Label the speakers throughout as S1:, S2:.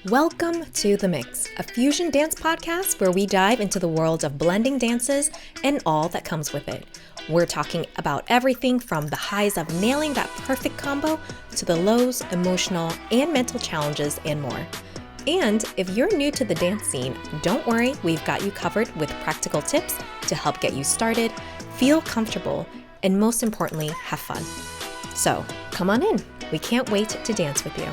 S1: Welcome to The Mix, a fusion dance podcast where we dive into the world of blending dances and all that comes with it. We're talking about everything from the highs of nailing that perfect combo to the lows, emotional, and mental challenges and more. And if you're new to the dance scene, don't worry, we've got you covered with practical tips to help get you started, feel comfortable, and most importantly, have fun. So come on in. We can't wait to dance with you.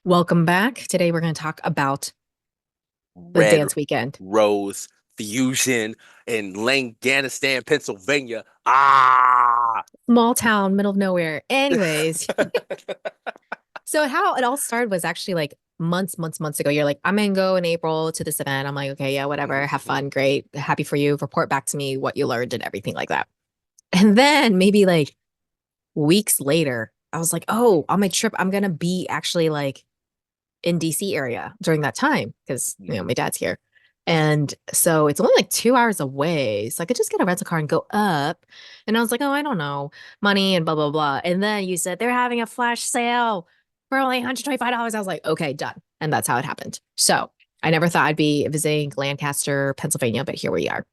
S1: Welcome back. Today we're going to talk about the
S2: Red
S1: dance weekend.
S2: Rose Fusion in Lancaster, Pennsylvania. Ah!
S1: Small town, middle of nowhere. Anyways, so how it all started was actually like months ago. You're like, I'm going to go in April to this event. I'm like, okay, yeah, whatever. Have fun. Great. Happy for you. Report back to me what you learned and everything like that. And then maybe like weeks later, I was like, oh, on my trip, I'm going to be actually like in DC area during that time because my dad's here. And so it's only like 2 hours away. So I could just get a rental car and go up. And I was like, oh, I don't know, money and blah, blah, blah. And then you said they're having a flash sale for only $125. I was like, okay, done. And that's how it happened. So I never thought I'd be visiting Lancaster, Pennsylvania, but here we are.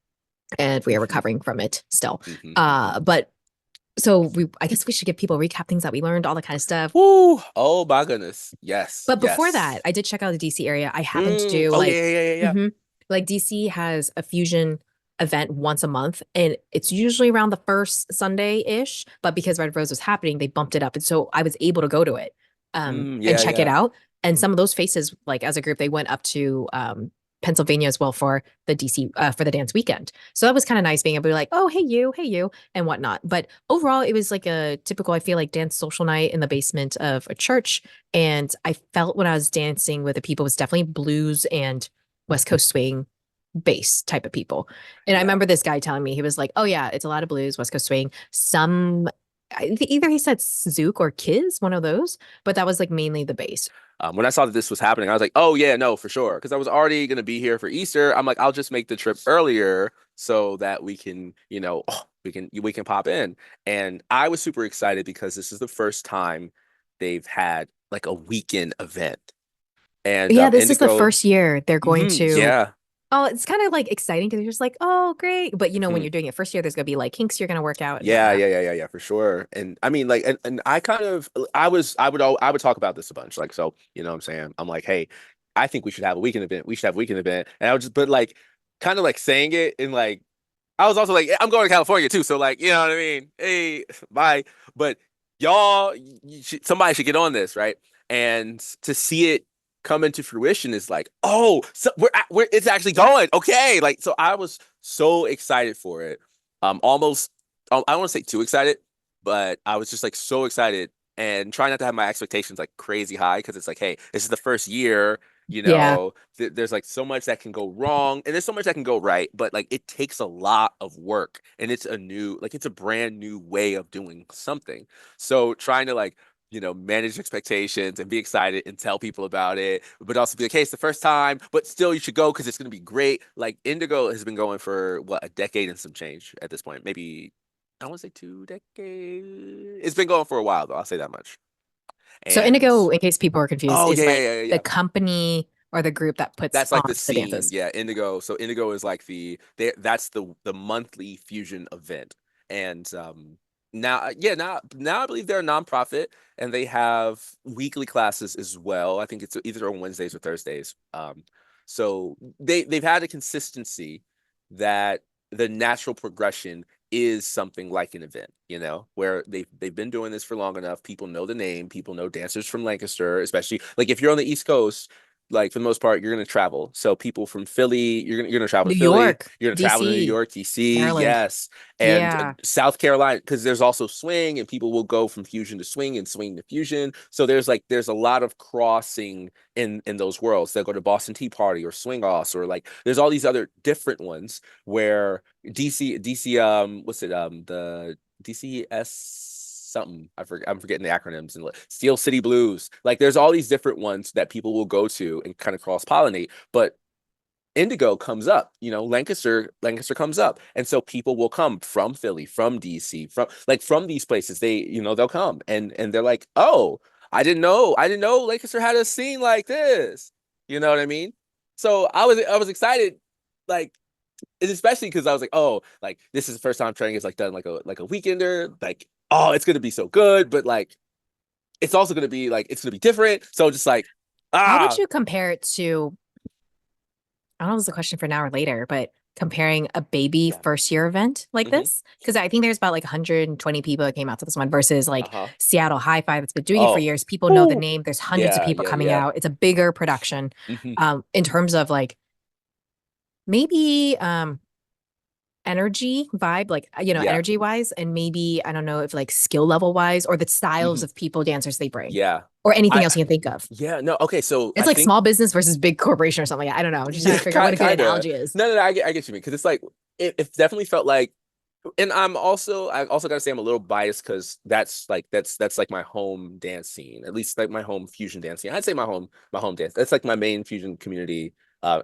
S1: And we are recovering from it still. But so I guess we should give people a recap things that we learned, all that kind of stuff.
S2: Woo! Oh my goodness. Yes.
S1: But before that,
S2: Yes.
S1: I did check out the DC area. I happened to do
S2: Oh yeah,
S1: like,
S2: yeah, yeah, yeah, yeah.
S1: like DC has a fusion event once a month, and it's usually around the first Sunday-ish. But because Red Rose was happening, they bumped it up, and so I was able to go to it, and
S2: Yeah,
S1: check it
S2: yeah.
S1: out. And some of those faces, like as a group, they went up to Pennsylvania as well for the DC for the dance weekend. So that was kind of nice being able to be like, oh, hey you, and whatnot. But overall, it was like a typical, I feel like, dance social night in the basement of a church. And I felt when I was dancing with the people, it was definitely blues and West Coast swing bass type of people. And I
S2: Yeah.
S1: remember this guy telling me, he was like, oh yeah, it's a lot of blues, West Coast swing, some either he said Zouk or Kiz, one of those, but that was like mainly the bass.
S2: When I saw that this was happening, I was like, oh yeah, no, for sure. Because I was already gonna be here for Easter. I'm like, I'll just make the trip earlier so that we can, we can pop in. And I was super excited because this is the first time they've had like a weekend event. And
S1: Yeah, this is the
S2: Indigo,
S1: first year they're going to.
S2: yeah,
S1: Oh, it's kind of like exciting because you're just like, oh, great. But when
S2: mhm.
S1: you're doing it first year, there's gonna be like kinks you're gonna work out and
S2: Yeah,
S1: whatnot.
S2: yeah, yeah, yeah, yeah, for sure. And I mean, like, and I kind of, I would talk about this a bunch. Like, so, you know what I'm saying? I'm like, hey, I think we should have a weekend event. We should have a weekend event. And I would just, but like, kind of like saying it and like, I was also like, I'm going to California too. So, like, you know what I mean? Hey, bye. But y'all, somebody should get on this, right? And to see it come into fruition is like, oh, so it's actually going. Okay. Like, so I was so excited for it. Almost, I don't want to say too excited, but I was just like so excited and trying not to have my expectations like crazy high because it's like, hey, this is the first year,
S1: Yeah.
S2: there's like so much that can go wrong and there's so much that can go right, but like it takes a lot of work and it's a brand new way of doing something. So trying to like, manage expectations and be excited and tell people about it, but also be like, hey, it's the first time, but still you should go because it's going to be great. Like Indigo has been going for what, a decade and some change at this point. Maybe I want to say 2 decades. It's been going for a while though. I'll say that much.
S1: So
S2: And
S1: Indigo, in case people are confused,
S2: oh
S1: is
S2: yeah, yeah,
S1: like
S2: yeah, yeah,
S1: the
S2: yeah.
S1: company or the group that puts
S2: That's
S1: on
S2: like the
S1: the
S2: scene.
S1: dances.
S2: Yeah, Indigo. So Indigo is like that's the monthly fusion event. And now I believe they're a nonprofit and they have weekly classes as well. I think it's either on Wednesdays or Thursdays. So they've had a consistency that the natural progression is something like an event, where they've been doing this for long enough. People know the name, people know dancers from Lancaster, especially like if you're on the East Coast, like for the most part, you're gonna travel. So people from Philly, you're gonna travel to
S1: New
S2: Philly,
S1: York,
S2: you're gonna travel to New
S1: DC,
S2: York, DC,
S1: Maryland.
S2: yes, and
S1: Yeah.
S2: South Carolina, because there's also swing, and people will go from fusion to swing and swing to fusion. So there's a lot of crossing in those worlds. They'll go to Boston Tea Party or Swing Offs, or like there's all these other different ones where DC what's it the DCS something. I'm forgetting the acronyms and Steel City Blues. Like there's all these different ones that people will go to and kind of cross pollinate. But Indigo comes up, Lancaster comes up. And so people will come from Philly, from DC, from these places. They'll come and they're like, "Oh, I didn't know Lancaster had a scene like this." You know what I mean? So I was excited, like, and especially because I was like, "Oh, like this is the first time training is like done like a weekender, like, oh, it's gonna be so good, but like it's also gonna be like it's gonna be different." So just like,
S1: How would
S2: ah,
S1: you compare it to, I don't know if it's a question for now or later, but comparing a baby
S2: yeah.
S1: first year event like
S2: Hmm.
S1: this? Because I think there's about like 120 people that came out to this one versus like
S2: Uh-huh.
S1: Seattle Hi-Fi that's been doing it for
S2: Oh.
S1: years. People know the
S2: Whew.
S1: name. There's hundreds of
S2: Yeah,
S1: people
S2: yeah,
S1: coming
S2: yeah.
S1: out. It's a bigger production.
S2: Hmm.
S1: In terms of like maybe energy vibe, like
S2: Yeah.
S1: energy wise, and maybe I don't know if like skill level wise or the styles
S2: Hmm.
S1: of people dancers they bring
S2: Yeah.
S1: or anything
S2: I
S1: else you can think of.
S2: Yeah, no, okay, so
S1: It's
S2: I
S1: like
S2: think
S1: small business versus big corporation or something. I don't know. I'm just trying
S2: yeah,
S1: to figure out what a good
S2: kind of.
S1: analogy is.
S2: No, no, no, I get you, because it's like it definitely felt like, and I also got to say I'm a little biased because that's like my home dance scene, at least like my home fusion dance scene. I'd say my home dance. That's like my main fusion community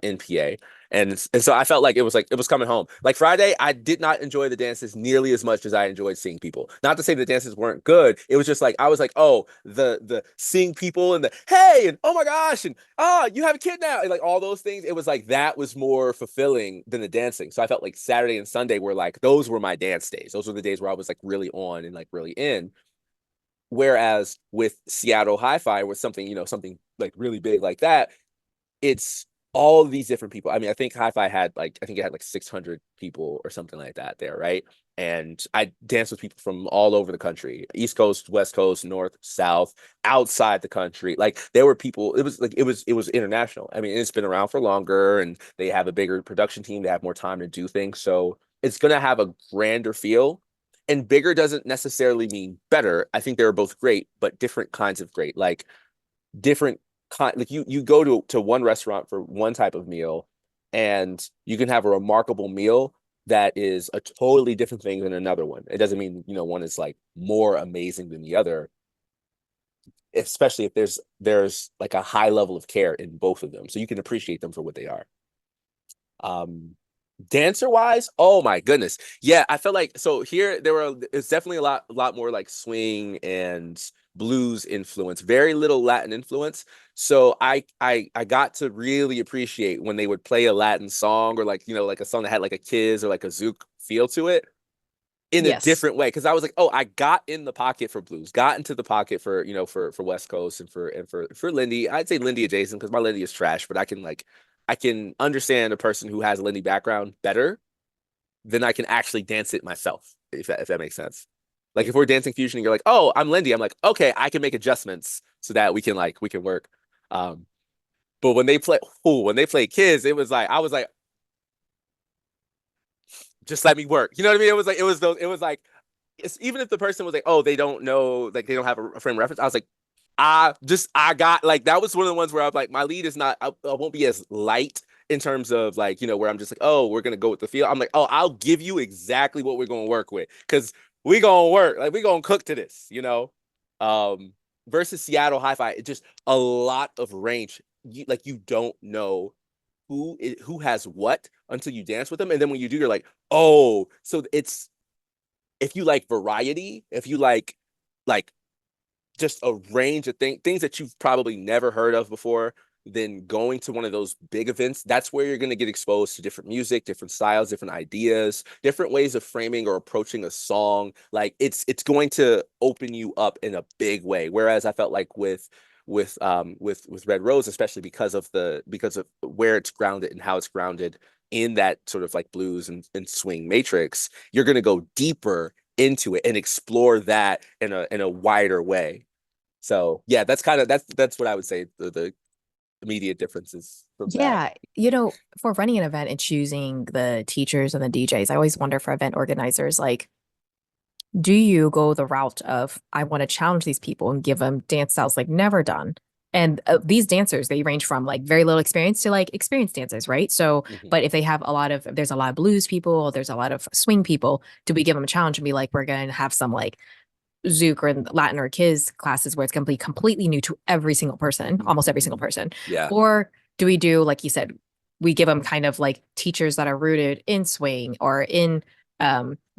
S2: in PA. And so I felt like it was coming home. Like Friday, I did not enjoy the dances nearly as much as I enjoyed seeing people. Not to say the dances weren't good. It was just like I was like, oh, the seeing people and the hey and oh my gosh and you have a kid now and like all those things. It was like that was more fulfilling than the dancing. So I felt like Saturday and Sunday were like those were my dance days. Those were the days where I was like really on and like really in. Whereas with Seattle Hi-Fi, with something like really big like that, it's all of these different people. I mean, I think it had like 600 people or something like that there, right? And I danced with people from all over the country, East Coast, West Coast, North, South, outside the country. Like there were people, it was international. I mean, it's been around for longer and they have a bigger production team, they have more time to do things. So it's gonna have a grander feel. And bigger doesn't necessarily mean better. I think they're both great, but different kinds of great. Like different like you go to one restaurant for one type of meal and you can have a remarkable meal that is a totally different thing than another one. It doesn't mean, one is like more amazing than the other, especially if there's like a high level of care in both of them. So you can appreciate them for what they are. Um, Dancer wise, oh my goodness. Yeah, I felt like so here it's definitely a lot more like swing and blues influence, very little Latin influence. So I got to really appreciate when they would play a Latin song or like, like a song that had like a Kiz or like a Zouk feel to it in a
S1: Yes.
S2: different way. Cause I was like, oh, I got in the pocket for blues, got into the pocket for, for West Coast and for Lindy. I'd say Lindy adjacent because my Lindy is trash, but I can understand a person who has a Lindy background better than I can actually dance it myself, if that makes sense. Like if we're dancing fusion and you're like, oh, I'm Lindy, I'm like, okay, I can make adjustments so that we can work. Um, but when they play Kids, it was like I was like, just let me work. You know what I mean? It was like even if the person was like, oh, they don't know, like they don't have a frame of reference, I was like, I got like that was one of the ones where I was like, my lead is not, I won't be as light in terms of like, where I'm just like, oh, we're gonna go with the feel. I'm like, oh, I'll give you exactly what we're gonna work with because we gonna work, like we gonna cook to this. Um, versus Seattle Hi-Fi, it's just a lot of range. You don't know who has what until you dance with them, and then when you do, you're like, oh, so it's if you like variety, if you like just a range of things that you've probably never heard of before, then going to one of those big events, that's where you're going to get exposed to different music, different styles, different ideas, different ways of framing or approaching a song. Like it's going to open you up in a big way. Whereas I felt like with Red Rose, especially because of where it's grounded and how it's grounded in that sort of like blues and swing matrix, you're going to go deeper into it and explore that in a wider way. So yeah, that's what I would say the immediate differences from that.
S1: Yeah, for running an event and choosing the teachers and the DJs, I always wonder for event organizers, like, do you go the route of I want to challenge these people and give them dance styles like never done? And these dancers, they range from like very little experience to like experienced dancers, right? So,
S2: Mhm.
S1: but if there's a lot of blues people, there's a lot of swing people, do we give them a challenge and be like, we're going to have some like Zouk or Latin or Kiz classes where it's going to be completely new to every single person, almost every single
S2: Mhm.
S1: person?
S2: Yeah.
S1: Or do we do, like you said, we give them kind of like teachers that are rooted in swing or in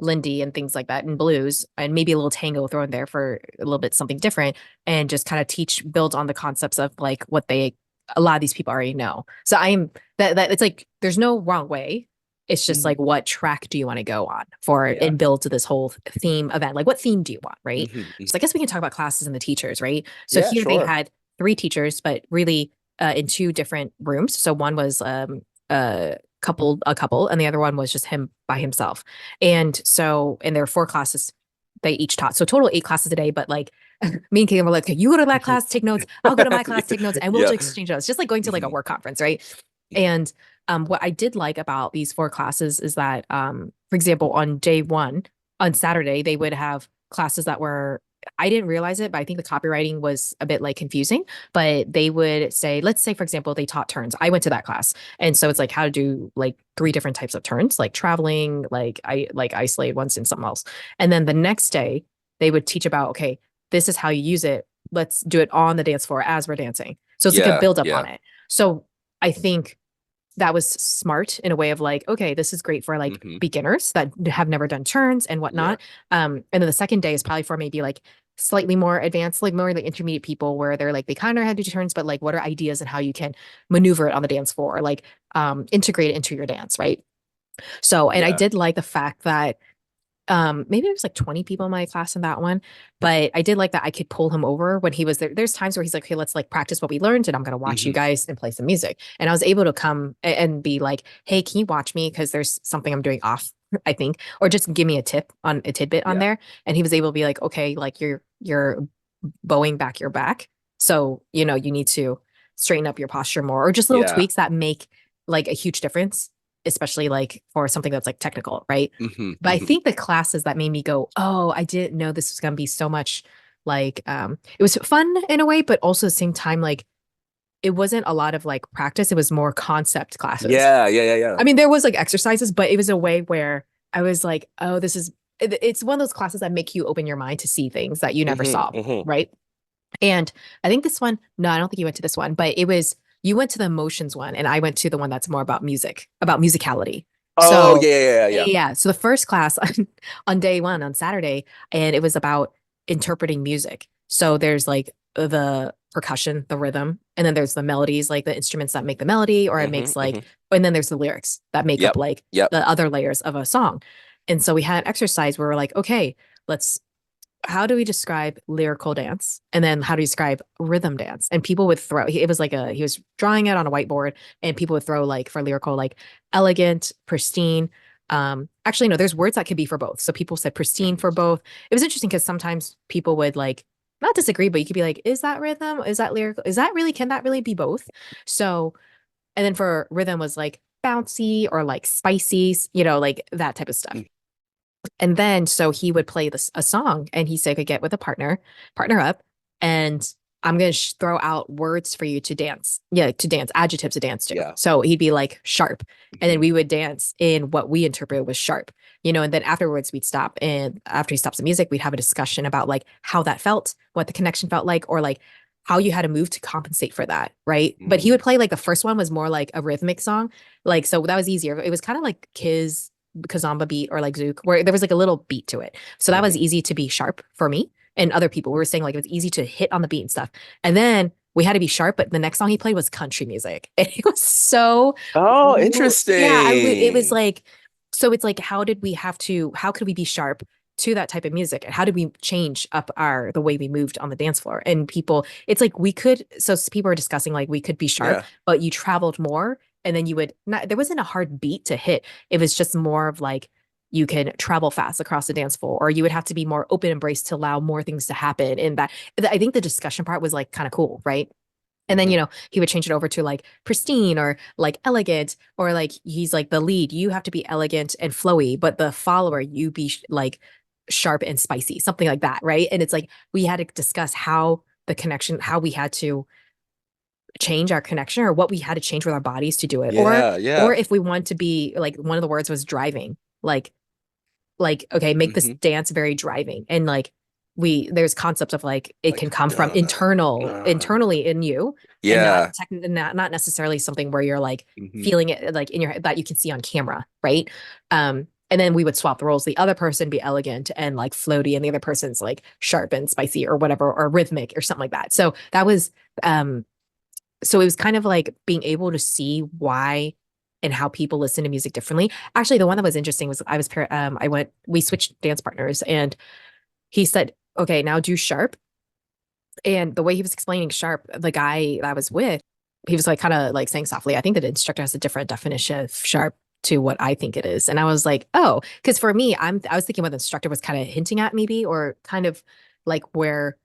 S1: Lindy and things like that in blues, and maybe a little tango thrown there for a little bit something different, and just kind of teach build on the concepts of like what they a lot of these people already know. So I am that it's like there's no wrong way. It's just like
S2: Mhm.
S1: what track do you want to go on for
S2: Yeah.
S1: and build to this whole theme event? Like what theme do you want, right?
S2: Hmm.
S1: So I guess we can talk about classes and the teachers, right? So
S2: Yeah,
S1: here they
S2: sure.
S1: had three teachers, but really in two different rooms. So one was a couple, and the other one was just him by himself. And so, and there were four classes they each taught. So total 8 classes a day, but like me and Caitlin were like, okay, you go to that class, take notes. I'll go to my class, take notes, and we'll
S2: Yeah.
S1: just exchange notes, just like going to like a
S2: Hmm.
S1: work conference, right? And what I did like about these four classes is that, for example, on day one, on Saturday, they would have classes that were, I didn't realize it, but I think the copywriting was a bit like confusing. But they would say, let's say, for example, they taught turns. I went to that class. And so it's like how to do like three different types of turns, like traveling, like I like isolated once and something else. And then the next day, they would teach about, okay, this is how you use it. Let's do it on the dance floor as we're dancing. So it's like a
S2: Yeah,
S1: build up on
S2: yeah.
S1: it. So I think that was smart in a way of like, okay, this is great for like
S2: Hmm.
S1: beginners that have never done turns and
S2: Yeah.
S1: whatnot. And then the second day is probably for maybe like slightly more advanced, like more like intermediate people where they're like they kind of know how to do turns, but like what are ideas and how you can maneuver it on the dance floor, or like integrate it into your dance, right? So, and I
S2: Yeah.
S1: did like the fact that maybe there was like 20 people in my class in that one, but I did like that I could pull him over when he was there. There's times where he's like, okay, let's like practice what we learned and I'm going to watch you
S2: Hmm.
S1: guys and play some music. And I was able to come and be like, hey, can you watch me, because there's something I'm doing off, I think, or just give me a tidbit on
S2: Yeah.
S1: there. And he was able to be like, okay, like you're bowing back your back, so you need to straighten up your posture more, or just little
S2: Yeah.
S1: tweaks that make like a huge difference, especially like for something that's like technical, right?
S2: Hmm.
S1: But I
S2: Hmm.
S1: think the classes that made me go, oh, I didn't know this was going to be so much like, it was fun in a way, but also at the same time, like it wasn't a lot of like practice. It was more concept classes.
S2: Yeah, yeah, yeah, yeah.
S1: I mean, there was like exercises, but it was a way where I was like, oh, it's one of those classes that make you open your mind to see things that you never
S2: Hmm.
S1: saw.
S2: Hmm.
S1: Right. And I think this one, no, I don't think you went to this one, but you went to the emotions one and I went to the one that's more about music, about musicality.
S2: Oh,
S1: So
S2: yeah, yeah, yeah, yeah.
S1: yeah. So the first class on day one on Saturday, and it was about interpreting music. So there's like the percussion, the rhythm, and then there's the melodies, like the instruments that make the melody, or it
S2: Hmm.
S1: makes like,
S2: Hmm.
S1: and then there's the lyrics that make up
S2: Yep.
S1: like
S2: Yep.
S1: the other layers of a song. And so we had an exercise where we're like, okay, let's how do we describe lyrical dance, and then how do you describe rhythm dance? And people would throw, it was like he was drawing it on a whiteboard, and people would throw like for lyrical like elegant, pristine. Actually no, there's words that could be for both, so people said pristine
S2: Hmm.
S1: for both. It was interesting because sometimes people would like not disagree, but you could be like, is that rhythm, is that lyrical, is that really, can that really be both? So, and then for rhythm was like bouncy or like spicy, like that type of stuff. And then so he would play this a song, and he said, "Could get with a partner up, and I'm gonna throw out words for you to dance. Yeah, to dance, adjectives to dance to."
S2: Yeah.
S1: So he'd be like sharp, and then
S2: Hmm.
S1: we would dance in what we interpreted was sharp, and then afterwards we'd stop, and after he stops the music, we'd have a discussion about like how that felt, what the connection felt like, or like how you had to move to compensate for that, right? But he would
S2: Mm.
S1: play like the first one was more like a rhythmic song, like so that was easier. It was kind of like Kiz kazamba beat or like zouk, where there was like a little beat to it. So that was
S2: Hmm.
S1: easy to be sharp for me and other people. We were saying like it was easy to hit on the beat and stuff. And then we had to be sharp, but the next song he played was country music. And it was so
S2: Oh,
S1: yeah, it was
S2: interesting.
S1: like, so it's like how could we be sharp to that type of music? And how did we change up the way we moved on the dance floor? And people, it's like people are discussing like we could be sharp,
S2: Yeah.
S1: but you traveled more, and then you would not, there wasn't a hard beat to hit. It was just more of like you can travel fast across the dance floor, or you would have to be more open embrace to allow more things to happen. And that, I think the discussion part was like kind of cool, right? And then,
S2: Hmm.
S1: he would change it over to like pristine or like elegant, or like he's like the lead, you have to be elegant and flowy, but the follower, you be like sharp and spicy, something like that, right? And it's like we had to discuss how we had to change our connection, or what we had to change with our bodies to do it,
S2: Yeah,
S1: or
S2: yeah.
S1: if we want to be like, one of the words was driving, like okay, make this
S2: Hmm.
S1: dance very driving, and like there's concepts of like it
S2: Like
S1: can come from
S2: uh,
S1: internally in you, and
S2: yeah.
S1: not necessarily something where you're like
S2: Hmm.
S1: feeling it like in your head that you can see on camera, right? And then we would swap the roles. The other person be elegant and like floaty, and the other person's like sharp and spicy or whatever, or rhythmic or something like that. So that was so it was kind of like being able to see why and how people listen to music differently. Actually, the one that was interesting was we switched dance partners, and he said, okay, now do sharp. And the way he was explaining sharp, the guy that I was with, he was like kind of like saying softly, I think that the instructor has a different definition of sharp to what I think it is. And I was like, oh, because for me, I was thinking what the instructor was kind of hinting at maybe, or kind of like where,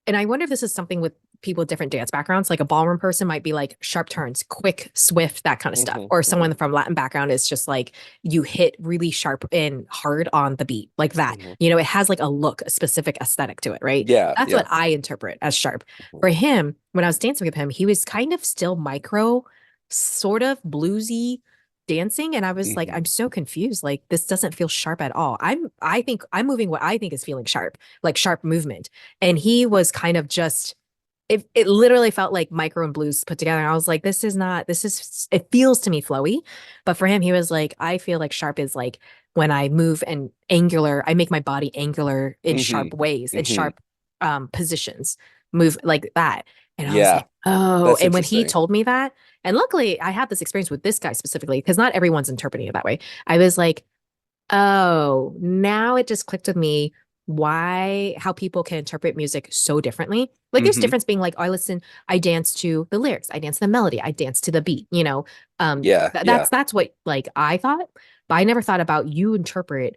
S1: and I wonder if this is something with people with different dance backgrounds. Like a ballroom person might be like sharp turns, quick, swift, that kind of stuff.
S2: Hmm.
S1: Or
S2: Hmm.
S1: someone from Latin background is just like you hit really sharp and hard on the beat, like that.
S2: Hmm.
S1: You know, it has like a look, a specific aesthetic to it, right?
S2: Yeah,
S1: That's
S2: yeah.
S1: what I interpret as sharp.
S2: Hmm.
S1: For him, when I was dancing with him, he was kind of still micro, sort of bluesy dancing. And I was like,
S2: Hmm.
S1: I'm so confused. Like, this doesn't feel sharp at all. I think I'm moving what I think is feeling sharp, like sharp movement. And he was kind of just, it literally felt like micro and blues put together. And I was like, this is not, this is, it feels to me flowy. But for him, he was like, I feel like sharp is like when I move and angular, I make my body angular in
S2: Hmm.
S1: sharp ways, in
S2: Hmm.
S1: sharp positions, move like that. And I was
S2: Yeah,
S1: like, oh,
S2: that's
S1: and when he
S2: interesting.
S1: told me that, and luckily I had this experience with this guy specifically, because not everyone's interpreting it that way. I was like, oh, now it just clicked with me how people can interpret music so differently. Like there's
S2: Hmm.
S1: difference being like, oh, I dance to the lyrics, I dance to the melody, I dance to the beat, you know.
S2: Yeah, yeah.
S1: That's what like I thought, but I never thought about you interpret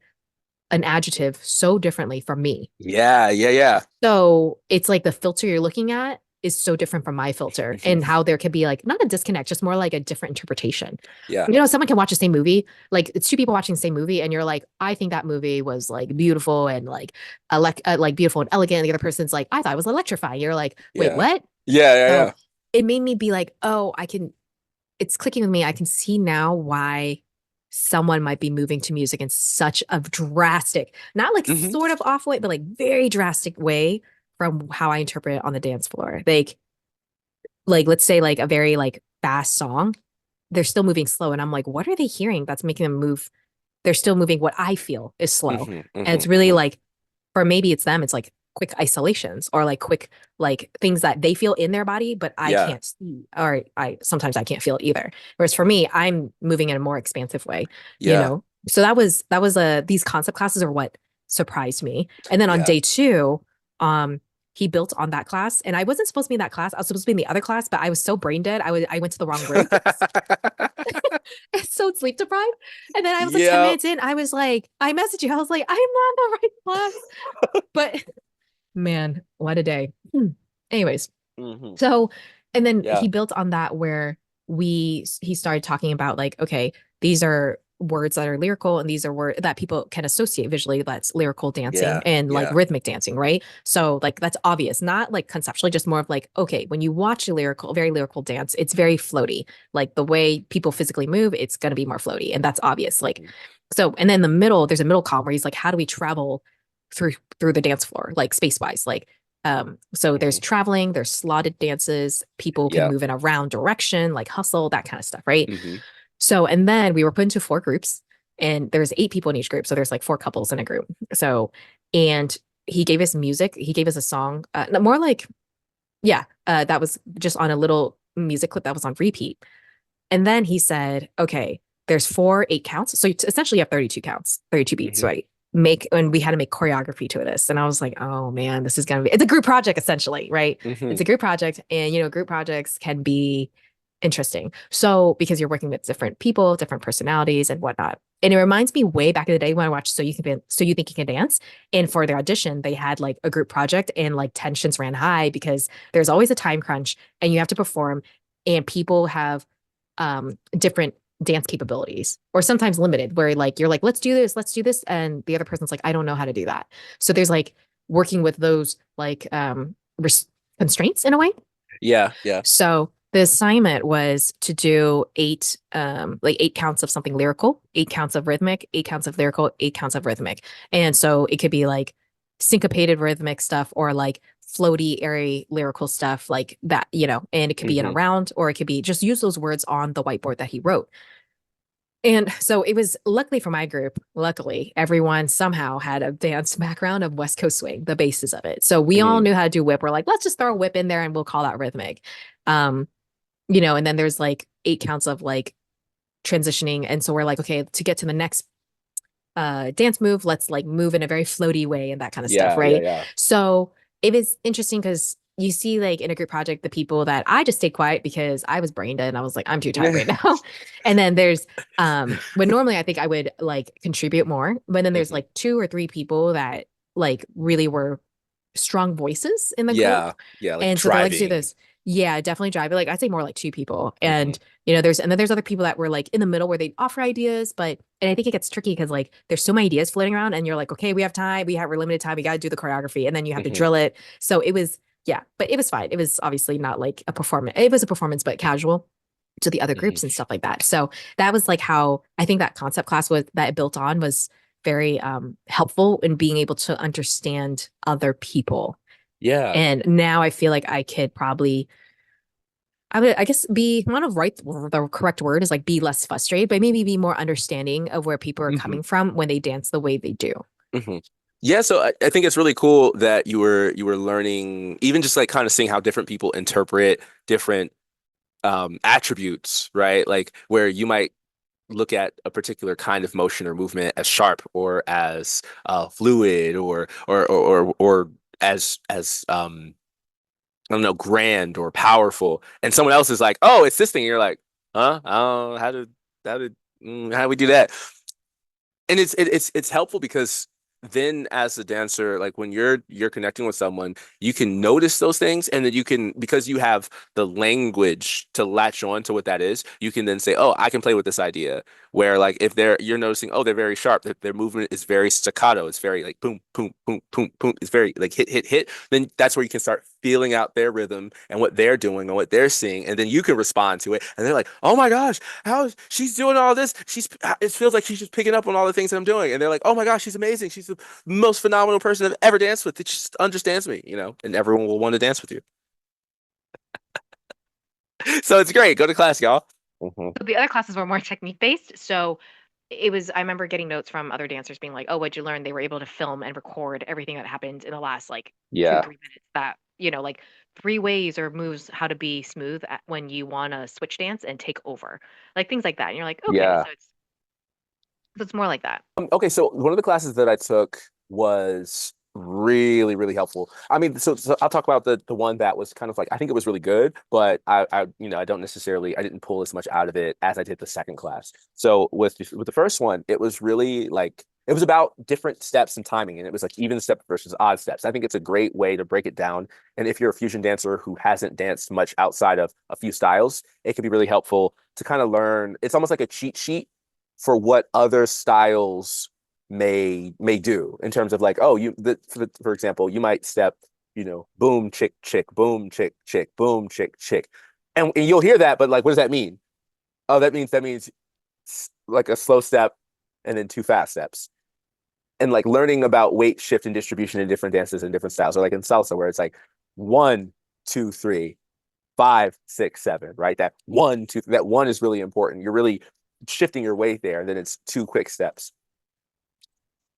S1: an adjective so differently from me.
S2: Yeah, yeah, yeah.
S1: So it's like the filter you're looking at is so different from my filter,
S2: Hmm.
S1: and how there could be like not a disconnect, just more like a different interpretation.
S2: Yeah.
S1: You know, someone can watch the same movie, like it's two people watching the same movie, and you're like, I think that movie was like beautiful and like beautiful and elegant. And the other person's like, I thought it was electrifying. You're like, wait,
S2: Yeah.
S1: what?
S2: Yeah, yeah,
S1: So
S2: yeah.
S1: it made me be like, oh, it's clicking with me. I can see now why someone might be moving to music in such a drastic, not like
S2: Hmm.
S1: sort of off way, but like very drastic way from how I interpret it on the dance floor. Like let's say like a very like fast song, they're still moving slow. And I'm like, what are they hearing that's making them move? They're still moving what I feel is slow.
S2: Hmm.
S1: And it's
S2: Hmm.
S1: really
S2: Hmm.
S1: like, or maybe it's them, it's like quick isolations or like quick like things that they feel in their body, but I
S2: Yeah,
S1: can't see, or I sometimes I can't feel it either. Whereas for me, I'm moving in a more expansive way, you
S2: yeah,
S1: know. So that was these concept classes are what surprised me. And then on
S2: yeah.
S1: day two, um, he built on that class, and I wasn't supposed to be in that class. I was supposed to be in the other class, but I was so brain dead. I went to the wrong room. So sleep deprived. And then I was like 10
S2: Yeah.
S1: minutes in, I was like, I messaged you. I was like, I'm not in the right class. But man, what a day. Anyways,
S2: Hmm.
S1: so and then
S2: Yeah,
S1: he built on that where he started talking about like, okay, these are words that are lyrical and these are words that people can associate visually, that's lyrical dancing
S2: yeah,
S1: and like
S2: yeah.
S1: rhythmic dancing, right? So like that's obvious, not like conceptually, just more of like, okay, when you watch a very lyrical dance, it's very floaty. Like the way people physically move, it's going to be more floaty, and that's obvious. Like
S2: Hmm.
S1: so, and then the middle, there's a middle column where he's like, how do we travel through the dance floor, like space wise, like so there's
S2: Hmm.
S1: traveling, there's slotted dances, people can
S2: Yeah.
S1: move in a round direction, like hustle, that kind of stuff, right?
S2: Hmm.
S1: So, and then we were put into four groups, and there's eight people in each group. So there's like four couples in a group. So, and he gave us music, he gave us a song, no, more like, yeah, that was just on a little music clip that was on repeat. And then he said, okay, there's four, eight counts. So essentially you have 32 counts, 32 beats,
S2: Hmm.
S1: right? And we had to make choreography to this. And I was like, oh man, this is gonna be it's a group project essentially, right? It's
S2: Hmm.
S1: a group project. And group projects can be interesting. So because you're working with different people, different personalities and whatnot. And it reminds me way back in the day when I watched So You Think You Can Dance. And for their audition, they had like a group project, and like tensions ran high because there's always a time crunch and you have to perform, and people have different dance capabilities, or sometimes limited, where like you're like, let's do this. And the other person's like, I don't know how to do that. So there's like working with those like constraints in a way.
S2: Yeah, yeah.
S1: So the assignment was to do eight counts of something lyrical, eight counts of rhythmic, eight counts of lyrical, eight counts of rhythmic. And so it could be like syncopated rhythmic stuff or like floaty, airy, lyrical stuff like that, and it could be in a
S2: Hmm.
S1: round or it could be just use those words on the whiteboard that he wrote. And so it was luckily for my group, luckily, everyone somehow had a dance background of West Coast swing, the basis of it. So we all
S2: Hmm.
S1: knew how to do whip. We're like, let's just throw a whip in there and we'll call that rhythmic. Um, and then there's like 8 counts of like transitioning. And so we're like, okay, to get to the next dance move, let's like move in a very floaty way and that kind of stuff,
S2: Yeah, yeah,
S1: right?
S2: yeah.
S1: So it was interesting because you see like in a group project the people that I just stayed quiet because I was brain dead and I was like, I'm too tired right now. And then there's when normally I think I would like contribute more, but then there's
S2: Hmm.
S1: like 2 or 3 people that like really were strong voices in the group.
S2: Yeah, yeah, like
S1: And so they're like, do
S2: driving.
S1: this. Yeah, definitely drive. But like I'd say more like 2 people.
S2: Hmm.
S1: And there's other people that were like in the middle where they offer ideas, but and I think it gets tricky because like there's so many ideas floating around and you're like, okay, we have time, we're limited time, we gotta do the choreography, and then you have to
S2: Hmm.
S1: drill it. So it was, yeah, but it was fine. It was obviously not like a performance. It was a performance, but casual to the other
S2: Hmm.
S1: groups and stuff like that. So that was like how I think that concept class was that it built on was very helpful in being able to understand other people.
S2: Yeah.
S1: And now I feel like I could probably, I would, I guess, be one of right. The correct word is like be less frustrated, but maybe be more understanding of where people are
S2: Hmm.
S1: coming from when they dance the way they do.
S2: Hmm. Yeah, so I think it's really cool that you were learning, even just like kind of seeing how different people interpret different attributes, right? Like where you might look at a particular kind of motion or movement as sharp or as fluid or as I don't know, grand or powerful, and someone else is like, oh, it's this thing. And you're like, huh? I don't know, how do we do that? And it's helpful because then as a dancer, like when you're connecting with someone, you can notice those things, and then you can, because you have the language to latch on to what that is, you can then say, oh, I can play with this idea. Where like if you're noticing, oh, they're very sharp, that their movement is very staccato, it's very like boom boom boom boom boom, it's very like hit hit hit, then that's where you can start feeling out their rhythm and what they're doing and what they're seeing, and then you can respond to it, and they're like, oh my gosh, how she's doing all this, it feels like she's just picking up on all the things that I'm doing, and they're like, oh my gosh, she's amazing, she's the most phenomenal person I've ever danced with, it just understands me, and everyone will want to dance with you. So it's great, go to class, y'all. Hmm.
S1: So the other classes were more technique based. So I remember getting notes from other dancers being like, oh, what'd you learn? They were able to film and record everything that happened in the last like two,
S2: Yeah,
S1: 3 minutes that, like 3 ways or moves how to be smooth when you want to switch dance and take over, like things like that. And you're like, okay,
S2: yeah.
S1: so it's more like that.
S2: Okay, so one of the classes that I took was really, really helpful. I mean, so I'll talk about the one that was kind of like, I think it was really good, but I don't necessarily, I didn't pull as much out of it as I did the second class. So with the first one, it was really like it was about different steps and timing, and it was like even step versus odd steps. I think it's a great way to break it down. And if you're a fusion dancer who hasn't danced much outside of a few styles, it can be really helpful to kind of learn. It's almost like a cheat sheet for what other styles may do in terms of like, oh, for example, you might step, boom chick chick boom chick chick boom chick chick, and you'll hear that, but like, what does that mean? Oh, that means like a slow step and then two fast steps, and like learning about weight shift and distribution in different dances and different styles, or like in salsa where it's like 1 2 3 5 6 7, right? That one is really important. You're really shifting your weight there, and then it's two quick steps.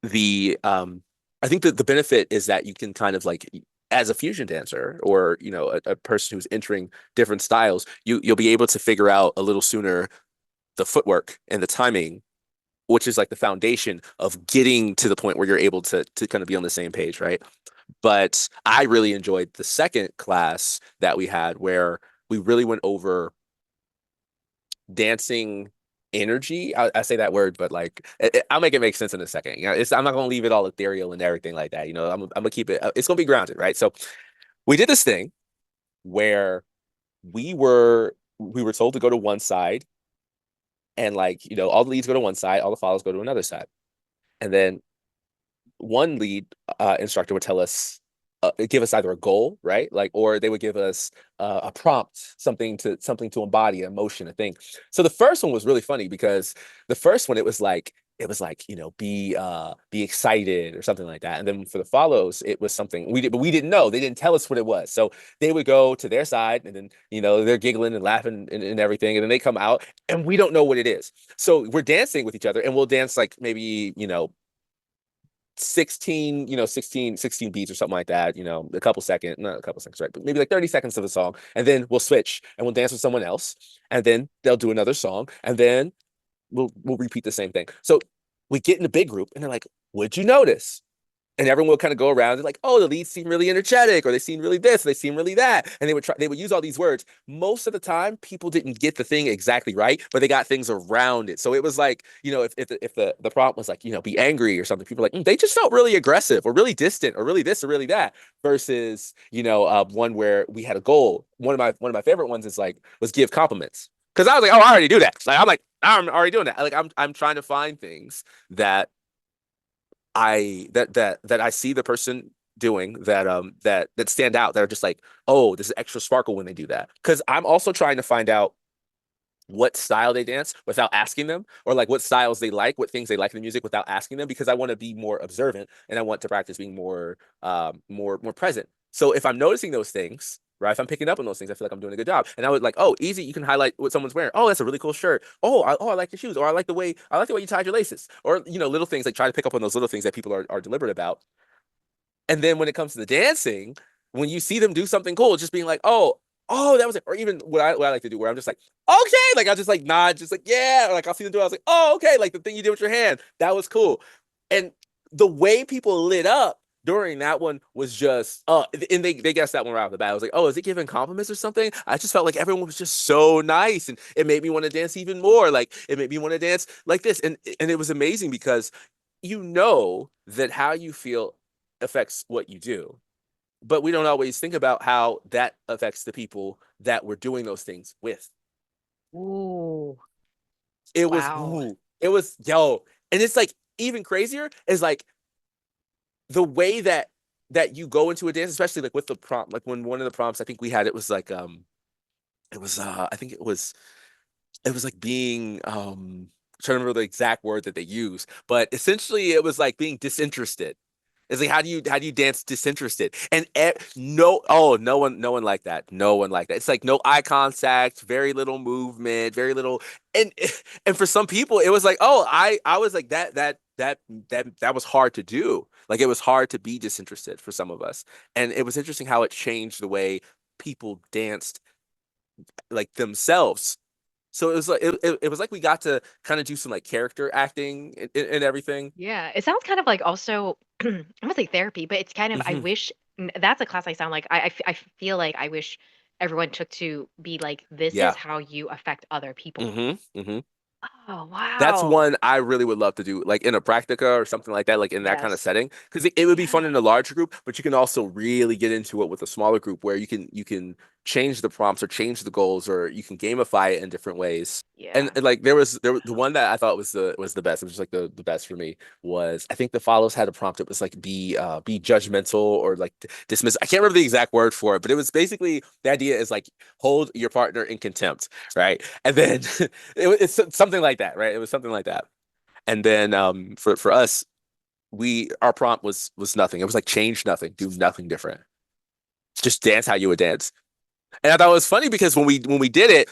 S2: The I think that the benefit is that you can kind of like, as a fusion dancer or a person who's entering different styles, you'll be able to figure out a little sooner the footwork and the timing, which is like the foundation of getting to the point where you're able to kind of be on the same page, right? But I really enjoyed the second class that we had where we really went over dancing energy. I say that word, but like I'll make it make sense in a second. I'm not gonna leave it all ethereal and everything like that. I'm gonna keep it. It's gonna be grounded, right? So we did this thing where we were told to go to one side, and like all the leads go to one side, all the follows go to another side, and then one lead instructor would tell us, give us either a goal, right? Like, or they would give us a prompt, something to embody, a motion, a thing. So the first one was really funny because the first one, it was like it was like, be excited or something like that. And then for the follows, it was something but we didn't know. They didn't tell us what it was. So they would go to their side and then, they're giggling and laughing and everything. And then they come out and we don't know what it is. So we're dancing with each other and we'll dance like maybe, 16 beats or something like that, a couple seconds, not a couple seconds, right? But maybe like 30 seconds of a song. And then we'll switch and we'll dance with someone else. And then they'll do another song. And then we'll repeat the same thing. So we get in a big group and they're like, "What'd you notice?" And everyone will kind of go around and like, "Oh, the leads seem really energetic, or they seem really this, or they seem really that." And they would use all these words. Most of the time, people didn't get the thing exactly right, but they got things around it. So it was like, if the prompt was like, be angry or something, people are like, they just felt really aggressive or really distant or really this or really that. Versus, one where we had a goal. One of my favorite ones is like was give compliments. Because I was like, oh, I already do that. Like I'm already doing that. Like I'm trying to find things that that I see the person doing that stand out that are just like, oh, this is extra sparkle when they do that. Because I'm also trying to find out what style they dance without asking them, or like what styles they like, what things they like in the music without asking them, because I want to be more observant and I want to practice being more present. So if I'm noticing those things, right, if I'm picking up on those things, I feel like I'm doing a good job. And I would like, oh, easy, you can highlight what someone's wearing. Oh, that's a really cool shirt. Oh, I like your shoes, or I like the way you tied your laces, or little things, like try to pick up on those little things that people are deliberate about. And then when it comes to the dancing, when you see them do something cool, just being like, oh, that was it. Or even what I like to do, where I'm just like, okay, like I'll just like nod, just like, yeah, or like I'll see them do it. I was like, oh, okay, like the thing you did with your hand, that was cool. And the way people lit up during that one was just, and they guessed that one right off the bat. I was like, oh, is it giving compliments or something? I just felt like everyone was just so nice, and it made me want to dance even more. Like it made me want to dance like this, and it was amazing because that how you feel affects what you do, but we don't always think about how that affects the people that we're doing those things with.
S1: Ooh,
S2: It was,
S1: wow.
S2: ooh, it was, yo, and it's like even crazier is like the way that you go into a dance, especially like with the prompt, like when one of the prompts I think we had, it was like, it was, I think it was like being, trying to remember the exact word that they use, but essentially it was like being disinterested. It's like how do you dance disinterested? And no one liked that. No one liked that. It's like no eye contact, very little movement, very little. And and for some people, it was like, oh, I was like that was hard to do. Like it was hard to be disinterested for some of us. And it was interesting how it changed the way people danced like themselves. So it was like it was like we got to kind of do some like character acting and everything.
S3: Yeah, it sounds kind of like also I'm gonna say therapy, but it's kind of I
S2: Hmm.
S3: wish that's a class I sound like I feel like I wish everyone took to be like this is
S2: Yeah.
S3: how you affect other people.
S2: Hmm.
S3: Oh,
S2: That's
S3: wow.
S2: one I really would love to do, like in a practica or something like that, like in that kind of
S3: Yes.
S2: setting, because it would be fun
S3: Yeah.
S2: in a larger group, but you can also really get into it with a smaller group where you can change the prompts or change the goals, or you can gamify it in different ways. And,
S3: Yeah.
S2: and like there was the one that I thought was the best. It was just like the best for me was, I think the follows had a prompt. It was like be judgmental or like dismiss. I can't remember the exact word for it, but it was basically the idea is like hold your partner in contempt, right? And then it's something like that, right? It was something like that. And then for us, we our prompt was nothing. It was like change nothing, do nothing different. Just dance how you would dance. And I thought it was funny because when we did it,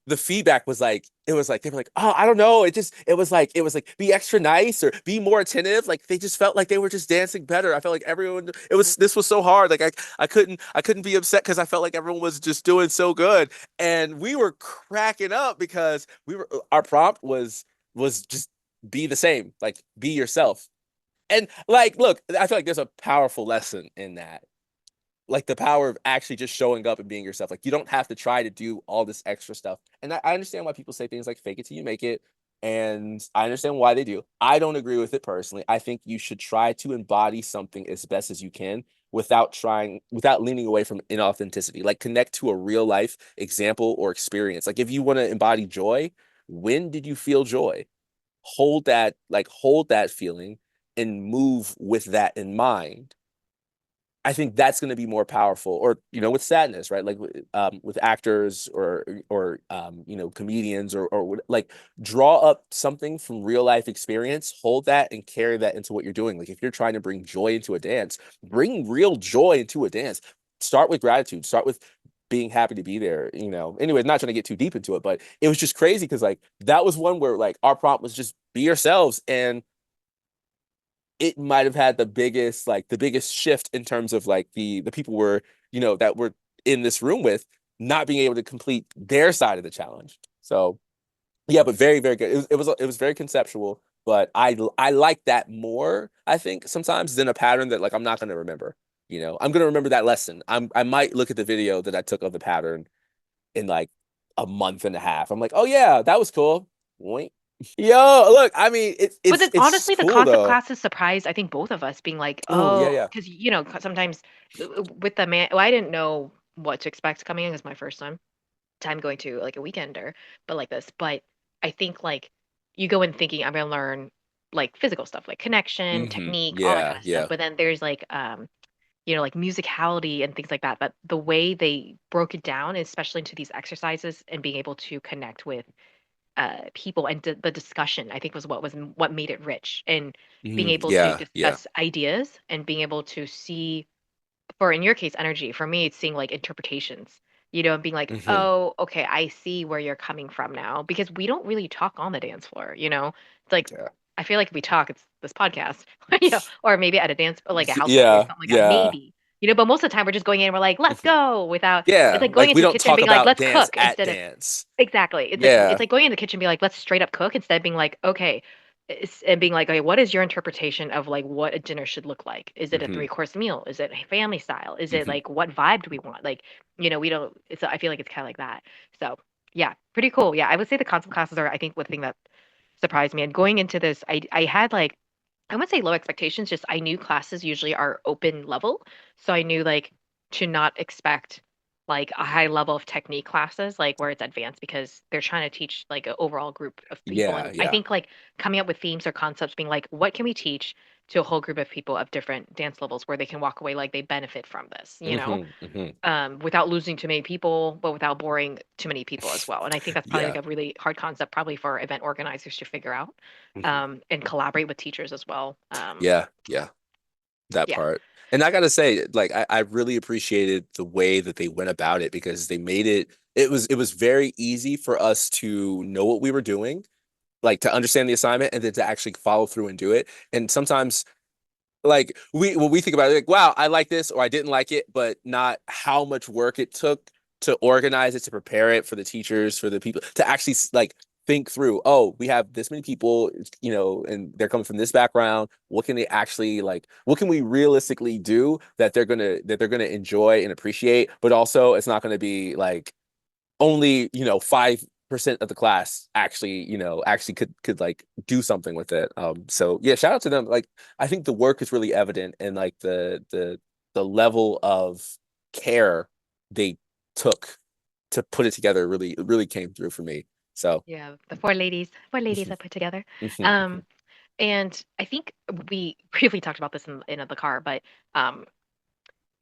S2: the feedback was like it was like they were like, oh, I don't know. It was like be extra nice or be more attentive. Like they just felt like they were just dancing better. I felt like everyone this was so hard. Like I couldn't be upset because I felt like everyone was just doing so good. And we were cracking up because our prompt was just be the same, like be yourself. And like look, I feel like there's a powerful lesson in that, like the power of actually just showing up and being yourself. Like you don't have to try to do all this extra stuff. And I understand why people say things like fake it till you make it. And I understand why they do. I don't agree with it personally. I think you should try to embody something as best as you can without leaning away from inauthenticity. Like connect to a real life example or experience. Like if you want to embody joy, when did you feel joy? Hold that feeling and move with that in mind. I think that's going to be more powerful, or with sadness, right? Like with actors or comedians like draw up something from real life experience, hold that and carry that into what you're doing. Like if you're trying to bring joy into a dance, bring real joy into a dance. Start with gratitude. Start with being happy to be there. Anyway, not trying to get too deep into it, but it was just crazy because like that was one where like our prompt was just be yourselves, and it might have had the biggest shift in terms of like the people that were in this room with not being able to complete their side of the challenge. So yeah, but very, very good. It was very conceptual, but I like that more, I think, sometimes than a pattern that like I'm not gonna remember. I'm gonna remember that lesson. I might look at the video that I took of the pattern in like a month and a half. I'm like, oh yeah, that was cool. Wait. Yo, look, I mean, it's
S3: But
S2: it's
S3: then
S2: it's
S3: honestly, the
S2: cool
S3: concept
S2: though.
S3: classes surprised, I think, both of us being like,
S2: Oh yeah,
S3: oh,
S2: yeah.
S3: because sometimes with the man, well, I didn't know what to expect coming in. It's my first time going to like a weekender, but like this. But I think like you go in thinking I'm gonna learn like physical stuff, like connection, technique, all that
S2: Yeah,
S3: kind of stuff.
S2: yeah.
S3: But then there's like like musicality and things like that. But the way they broke it down, especially into these exercises and being able to connect with people and the discussion, I think, was what made it rich, and being able to
S2: Yeah, yeah.
S3: discuss ideas and being able to see, for in your case energy, for me it's seeing like interpretations, and being like,
S2: hmm
S3: oh, okay, I see where you're coming from now, because we don't really talk on the dance floor. It's like,
S2: Yeah.
S3: I feel like if we talk, it's this podcast, or maybe at a dance, like a house party or
S2: Yeah,
S3: something like that,
S2: yeah.
S3: maybe. But most of the time we're just going in and we're like, let's
S2: Mhm.
S3: go, without, it's
S2: Yeah,
S3: like going
S2: like we
S3: into the
S2: don't
S3: kitchen and
S2: talk
S3: being like,
S2: about
S3: let's
S2: dance
S3: cook,
S2: at
S3: instead of.
S2: dance.
S3: Exactly. It's
S2: Yeah.
S3: like going in the kitchen and be like, let's straight up cook, instead of being like, okay, and being like, okay, what is your interpretation of like what a dinner should look like? Is it a
S2: hmm
S3: three-course meal? Is it a family style? Is it
S2: hmm
S3: like, what vibe do we want? Like, we don't, I feel like it's kind of like that. So yeah, pretty cool. Yeah, I would say the concept classes are, I think, one thing that surprised me. And going into this, I had like, I wouldn't say low expectations, just I knew classes usually are open level. So I knew like to not expect like a high level of technique classes, like where it's advanced, because they're trying to teach like an overall group of people.
S2: Yeah,
S3: And I
S2: yeah.
S3: think like coming up with themes or concepts, being like, what can we teach to a whole group of people of different dance levels where they can walk away like they benefit from this,
S2: hmm
S3: without losing too many people, but without boring too many people as well. And I think that's probably like
S2: Yeah.
S3: a really hard concept, probably for event organizers to figure out,
S2: hmm
S3: and collaborate with teachers as well.
S2: Yeah, yeah. That
S3: Yeah.
S2: part. And I gotta say, like, I really appreciated the way that they went about it because they made it was very easy for us to know what we were doing, like to understand the assignment and then to actually follow through and do it. And sometimes like when we think about it, like, wow, I like this or I didn't like it, but not how much work it took to organize it, to prepare it for the teachers, for the people to actually like think through, oh, we have this many people, and they're coming from this background. What can they actually like, what can we realistically do that they're gonna enjoy and appreciate, but also it's not gonna be like only 5% of the class actually could like do something with it. So yeah, shout out to them. Like I think the work is really evident, and like the level of care they took to put it together really came through for me. So
S3: Yeah, the four ladies I put together. Um, and I think we briefly talked about this in the car, but um,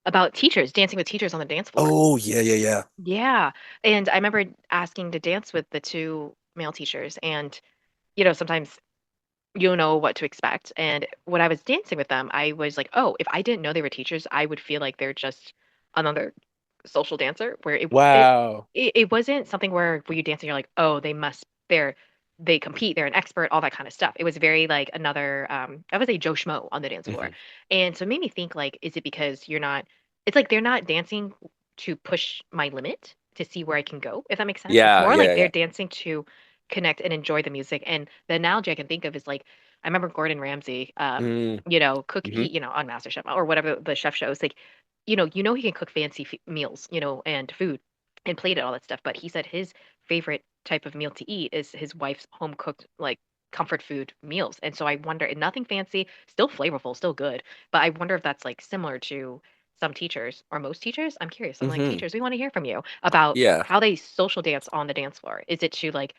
S3: about teachers dancing with teachers on the dance floor.
S2: oh yeah, yeah, yeah.
S3: Yeah, and I remember asking to dance with the two male teachers, and sometimes you don't know what to expect. And when I was dancing with them, I was like, oh, if I didn't know they were teachers, I would feel like they're just another social dancer, where
S2: Wow.
S3: it wasn't something where you dance and you're like, oh, they compete, they're an expert, all that kind of stuff. It was very like another, I would say, Joe Schmo on the dance floor.
S2: hmm
S3: And so it made me think, like, is it because you're not, it's like they're not dancing to push my limit to see where I can go, if that makes sense. It's
S2: Yeah,
S3: more
S2: yeah,
S3: like
S2: yeah.
S3: they're dancing to connect and enjoy the music. And the analogy I can think of is like, I remember Gordon Ramsay, cook,
S2: Mm-hmm.
S3: on MasterChef or whatever the chef shows, like, he can cook fancy meals, and food and plate it, all that stuff. But he said his favorite type of meal to eat is his wife's home cooked, like, comfort food meals. And so I wonder, and nothing fancy, still flavorful, still good. But I wonder if that's like similar to some teachers or most teachers. I'm curious. I'm like,
S2: hmm
S3: teachers, we want to hear from you about
S2: Yeah.
S3: how they social dance on the dance floor. Is it to like,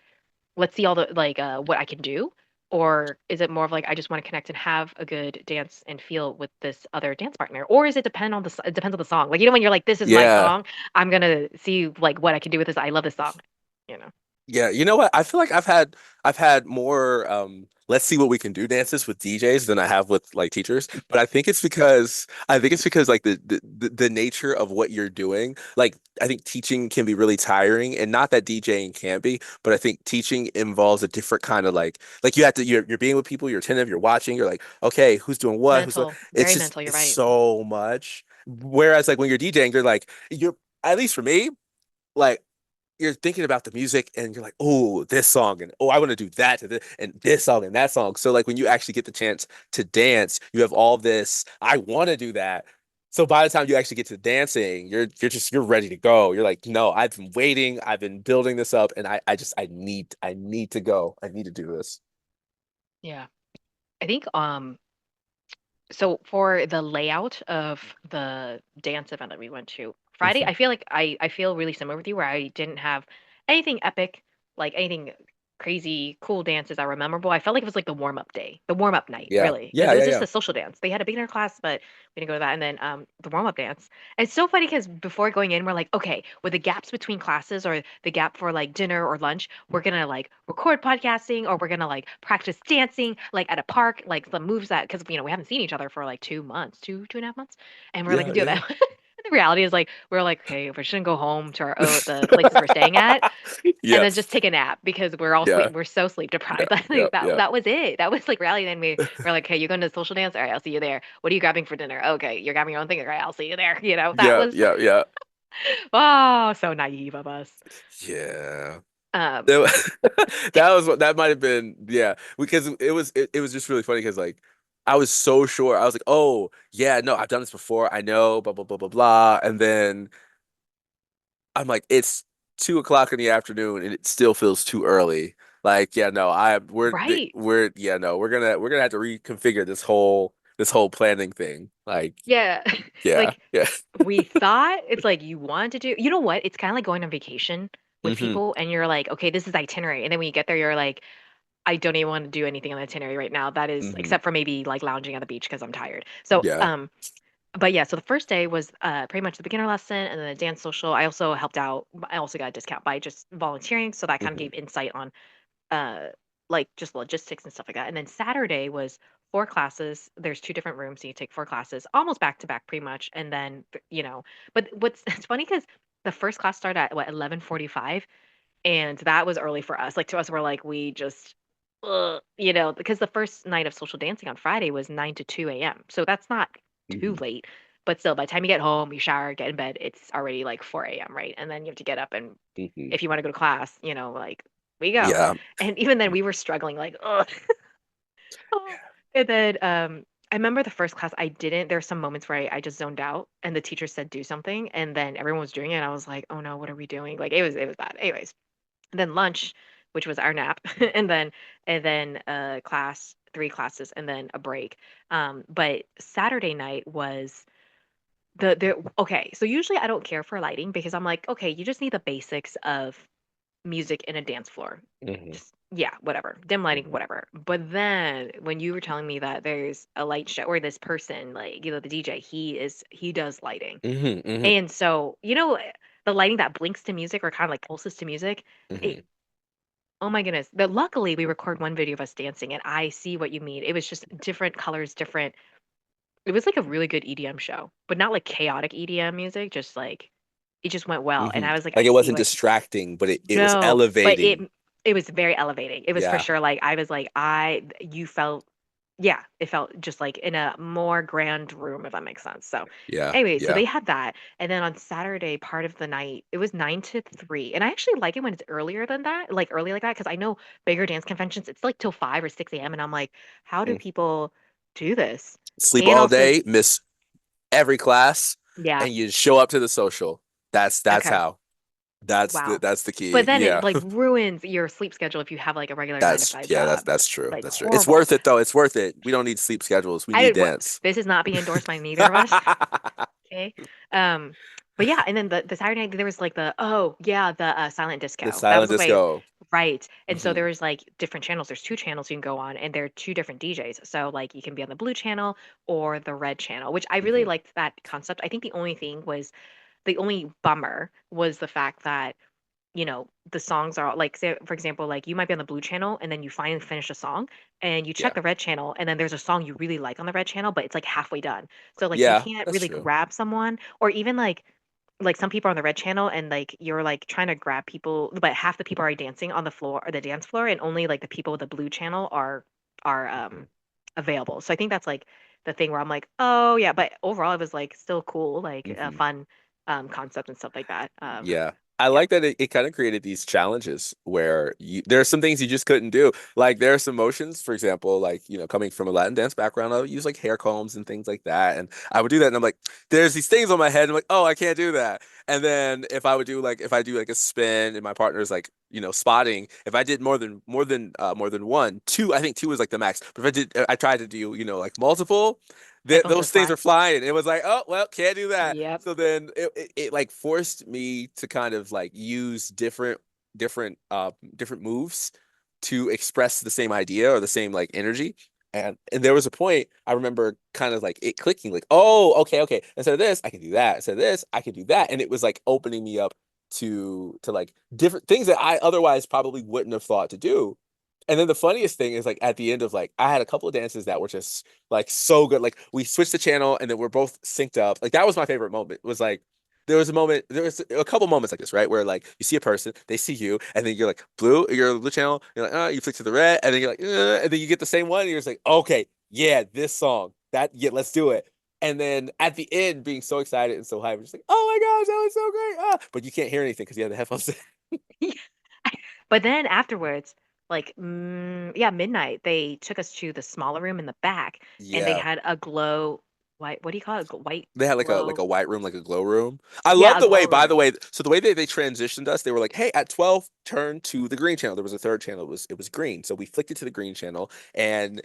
S3: let's see all the like what I can do? Or is it more of like I just want to connect and have a good dance and feel with this other dance partner? Or is it depend on it depends on the song. Like when you're like, this is my
S2: Yeah.
S3: song, I'm gonna see like what I can do with this. I love this song, you know.
S2: Yeah, you know what? I feel like I've had more let's see what we can do dances with DJs than I have with like teachers. But I think it's because like the nature of what you're doing. Like I think teaching can be really tiring, and not that DJing can't be, but I think teaching involves a different kind of like you have to you're being with people, you're attentive, you're watching, you're like, okay, who's doing what, who's doing
S3: Mental,
S2: it's
S3: very
S2: just
S3: mental. You're
S2: it's
S3: right.
S2: so much. Whereas like when you're DJing, you're like you're at least for me, like you're thinking about the music and you're like, oh, this song and oh, I want to do that to this and this song and that song. So like when you actually get the chance to dance, you have all this, I want to do that. So by the time you actually get to dancing, you're ready to go. You're like, no, I've been waiting, I've been building this up, and I need to go. I need to do this.
S3: Yeah. I think so for the layout of the dance event that we went to Friday,
S2: Hmm.
S3: I feel like I feel really similar with you where I didn't have anything epic, like anything crazy, cool dances that were memorable. I felt like it was like the warm up day, the warm up night,
S2: Yeah.
S3: really, because
S2: Yeah,
S3: it was
S2: yeah,
S3: just
S2: yeah.
S3: a social dance. They had a beginner class, but we didn't go to that. And then the warm up dance. It's so funny because before going in, we're like, okay, with the gaps between classes or the gap for like dinner or lunch, we're gonna like record podcasting or we're gonna like practice dancing like at a park, like some moves that because we haven't seen each other for like 2 months, 2.5 months, and we're like
S2: Yeah,
S3: do
S2: yeah.
S3: that. The reality is like we're like okay, we shouldn't go home to the places we're staying at and
S2: Yeah.
S3: then just take a nap because we're all
S2: Yeah.
S3: sleep. We're so sleep
S2: Yeah.
S3: deprived. Like,
S2: Yeah.
S3: that
S2: Yeah.
S3: that was it. That was like reality. Then we're like, hey, you're going to the social dance? All right, I'll see you there. What are you grabbing for dinner? Okay, you're grabbing your own thing. All right, I'll see you there. That
S2: Yeah.
S3: was
S2: Yeah. Yeah.
S3: oh so naive of us.
S2: Yeah.
S3: Um,
S2: That that was what that might have been, yeah, because it was just really funny because like I was so sure. I was like, oh yeah, no, I've done this before. I know, blah blah blah blah blah. And then I'm like, it's 2 o'clock in the afternoon and it still feels too early. Like, yeah, no,
S3: right.
S2: yeah, no, we're gonna have to reconfigure this whole planning thing. Like,
S3: Yeah.
S2: yeah,
S3: Like
S2: yeah.
S3: we thought it's like you want to do, you know what? It's kind of like going on vacation with
S2: Hmm.
S3: people and you're like, okay, this is itinerary. And then when you get there, you're like, I don't even want to do anything on the itinerary right now. That is
S2: Hmm.
S3: except for maybe like lounging at the beach because I'm tired. So,
S2: Yeah.
S3: but yeah, so the first day was pretty much the beginner lesson and then the dance social. I also helped out. I also got a discount by just volunteering, so that kind of
S2: Hmm.
S3: gave insight on uh like just logistics and stuff like that. And then Saturday was four classes. There's two different rooms, so you take four classes, almost back to back, pretty much. And then but what's it's funny because the first class started at what 11:45, and that was early for us. Like to us, we're like we just. Because the first night of social dancing on Friday was 9 to 2 a.m. So that's not too
S2: Hmm.
S3: late. But still, by the time you get home, you shower, get in bed, it's already like 4 a.m., right? And then you have to get up and
S2: Hmm.
S3: if you want to go to class, like we go.
S2: Yeah.
S3: And even then we were struggling, like, ugh. And then I remember the first class I didn't. There were some moments where I just zoned out and the teacher said do something and then everyone was doing it and I was like, oh no, what are we doing? Like it was bad. Anyways, then lunch, which was our nap, and then class, three classes, and then a break. But Saturday night was the okay. So usually I don't care for lighting because I'm like, okay, you just need the basics of music in a dance floor.
S2: Hmm.
S3: Just yeah, whatever. Dim lighting,
S2: Hmm.
S3: whatever. But then when you were telling me that there's a light show or this person, like, the DJ, he does lighting.
S2: Hmm. Hmm.
S3: And so, the lighting that blinks to music or kind of like pulses to music, it
S2: Hmm.
S3: oh my goodness. But luckily we record one video of us dancing and I see what you mean. It was just different colors, different. It was like a really good EDM show, but not like chaotic EDM music, just like it just went well. And
S2: Hmm.
S3: I was like, I
S2: Like it
S3: see
S2: wasn't
S3: what
S2: distracting, but it was
S3: no, but it
S2: elevating.
S3: it was very elevating. It was for
S2: Yeah.
S3: sure like I was like you felt yeah, it felt just like in a more grand room if that makes sense. So
S2: Yeah.
S3: anyway, so
S2: Yeah.
S3: they had that. And then on Saturday, part of the night, it was 9 to 3. And I actually like it when it's earlier than that, like early like that, because I know bigger dance conventions, it's like till 5 or 6 a.m. And I'm like, how do
S2: Mm.
S3: people do this?
S2: Sleep
S3: And
S2: all
S3: also,
S2: day, miss every class,
S3: yeah,
S2: and you show up to the social. That's
S3: okay.
S2: how.
S3: Wow.
S2: That's the
S3: But
S2: key.
S3: then it
S2: Yeah.
S3: like ruins your sleep schedule if you have like a regular nine to
S2: That's
S3: five
S2: yeah,
S3: job.
S2: that's true.
S3: Like
S2: That's true. It's
S3: horrible.
S2: worth it though. It's worth it. We don't need sleep schedules. We
S3: I
S2: need
S3: did
S2: dance.
S3: this is not being endorsed by neither of us. Okay. Um, but yeah, and then the Saturday night there was like the oh yeah, the silent
S2: The
S3: disco. That was
S2: silent
S3: the way
S2: disco.
S3: Right. And so
S2: Hmm.
S3: there's like different channels. There's two channels you can go on, and they're two different DJs. So like you can be on the blue channel or the red channel, which I really
S2: Hmm.
S3: liked that concept. I think the only bummer was the fact that, the songs are like, say, for example, like you might be on the blue channel and then you finally finish a song and you check
S2: Yeah.
S3: the red channel and then there's a song you really like on the red channel, but it's like halfway done. So like you
S2: Yeah,
S3: can't
S2: that's
S3: really
S2: true.
S3: grab someone, or even like some people are on the red channel and like you're like trying to grab people, but half the people are dancing on the floor or the dance floor, and only like the people with the blue channel are
S2: Hmm.
S3: available. So I think that's like the thing where I'm like, oh yeah, but overall it was like still cool, like a
S2: Hmm.
S3: fun concept and stuff like that.
S2: Yeah. I
S3: Yeah.
S2: like that it kind of created these challenges where there are some things you just couldn't do. Like there are some motions, for example, like, coming from a Latin dance background, I would use like hair combs and things like that. And I would do that and I'm like, there's these things on my head. And I'm like, oh, I can't do that. And then if I do like a spin and my partner's like, spotting, if I did more than one, two, I think two was like the max. But I tried to do, like multiple,
S3: Headphones would
S2: those things
S3: fly.
S2: are flying. It was like, oh, well, can't do that.
S3: Yep.
S2: So then it like forced me to kind of like use different moves to express the same idea or the same like energy. And there was a point I remember kind of like it clicking, like, oh, okay, okay. Instead of this, I can do that. Instead of this, I can do that. And it was like opening me up to like different things that I otherwise probably wouldn't have thought to do. And then the funniest thing is like at the end of like I had a couple of dances that were just like so good. Like we switched the channel and then we're both synced up. Like that was my favorite moment. Was like there was a couple moments like this, right? Where like you see a person, they see you, and then you're like you're blue channel, you're like, you flick to the red, and then you're like, and then you get the same one, and you're just like, okay, yeah, this song, yeah, let's do it. And then at the end, being so excited and so hyped, just like, oh my gosh, that was so great. But you can't hear anything because you have the headphones in.
S3: But then afterwards, like, yeah, midnight, they took us to the smaller room in the back, and they
S2: Yeah.
S3: had a glow white. What do you call it? White
S2: They had like
S3: glow.
S2: a white room, like a glow room. I
S3: Yeah,
S2: love
S3: a
S2: the way,
S3: glow
S2: by
S3: room.
S2: the way, so the way they transitioned us, they were like, hey, at 12, turn to the green channel. There was a third channel, it was green. So we flicked it to the green channel and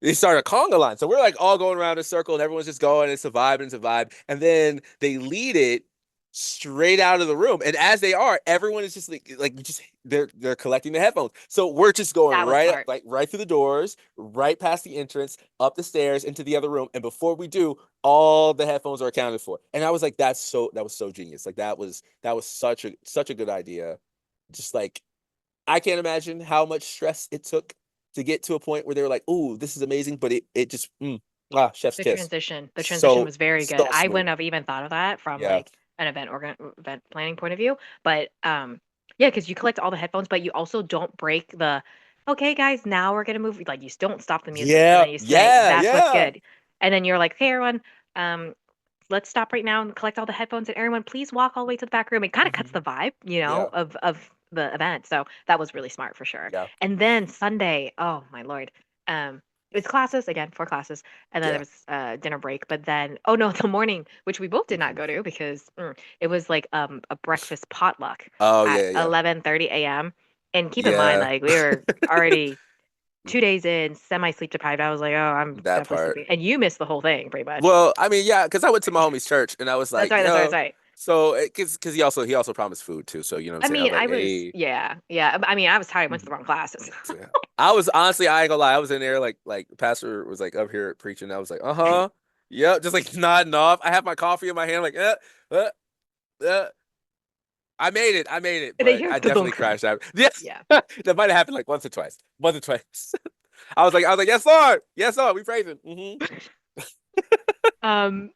S2: they started a conga line. So we're like all going around in a circle and everyone's just going, it's a vibe and it's a vibe. And then they lead it straight out of the room. And as they are, everyone is just like just they're collecting the headphones. So we're just going
S3: That was
S2: right up,
S3: smart.
S2: like right through the doors, right past the entrance, up the stairs into the other room. And before we do, all the headphones are accounted for. And I was like, that was so genius. Like that was such a good idea. Just like I can't imagine how much stress it took to get to a point where they were like, "Ooh, this is amazing," but it just chef's kiss.
S3: The transition
S2: So
S3: was very good.
S2: so
S3: I
S2: smooth.
S3: wouldn't have even thought of that from
S2: Yeah.
S3: like an event planning point of view. But yeah, because you collect all the headphones, but you also don't break the, okay, guys, now we're gonna move. Like you don't stop the music, and
S2: Yeah.
S3: then you say
S2: Yeah.
S3: that's what's
S2: Yeah.
S3: good, and then you're like, hey, everyone, um, let's stop right now and collect all the headphones, and everyone, please walk all the way to the back room. It kind of cuts
S2: Hmm.
S3: the vibe,
S2: Yeah.
S3: of the event. So that was really smart for sure.
S2: Yeah.
S3: And then Sunday, oh my lord, it was classes again, 4 classes, and then there
S2: Yeah.
S3: was dinner break. But then, oh no, the morning, which we both did not
S2: Hmm.
S3: go to because it was like a breakfast potluck
S2: Oh
S3: at
S2: yeah. Yeah.
S3: 11:30 a.m. And keep in mind,
S2: Yeah.
S3: like we were already 2 days in, semi sleep deprived. I was like, oh, I'm
S2: That
S3: definitely
S2: part.
S3: sleeping. And you missed the whole thing, pretty much.
S2: Well, I mean, yeah, because I went to my homie's church and I was
S3: That's
S2: like,
S3: right. That's right. That's right.
S2: so because he also promised food too. So you know what I'm
S3: I
S2: saying? I
S3: mean,
S2: was like, hey.
S3: yeah, yeah. I mean, I was tired. I went to the wrong classes.
S2: So, yeah. I was honestly, I ain't gonna lie. I was in there like the pastor was like up here preaching. I was like, uh-huh. Yep, just like nodding off. I have my coffee in my hand, like, uh, uh. I made it. I made it,
S3: And then
S2: but
S3: you're
S2: I definitely
S3: dunk.
S2: crashed out. Yes.
S3: Yeah.
S2: That might have happened like once or twice. Once or twice. I was like, yes, Lord. Yes, Lord. We praise him.
S3: Um,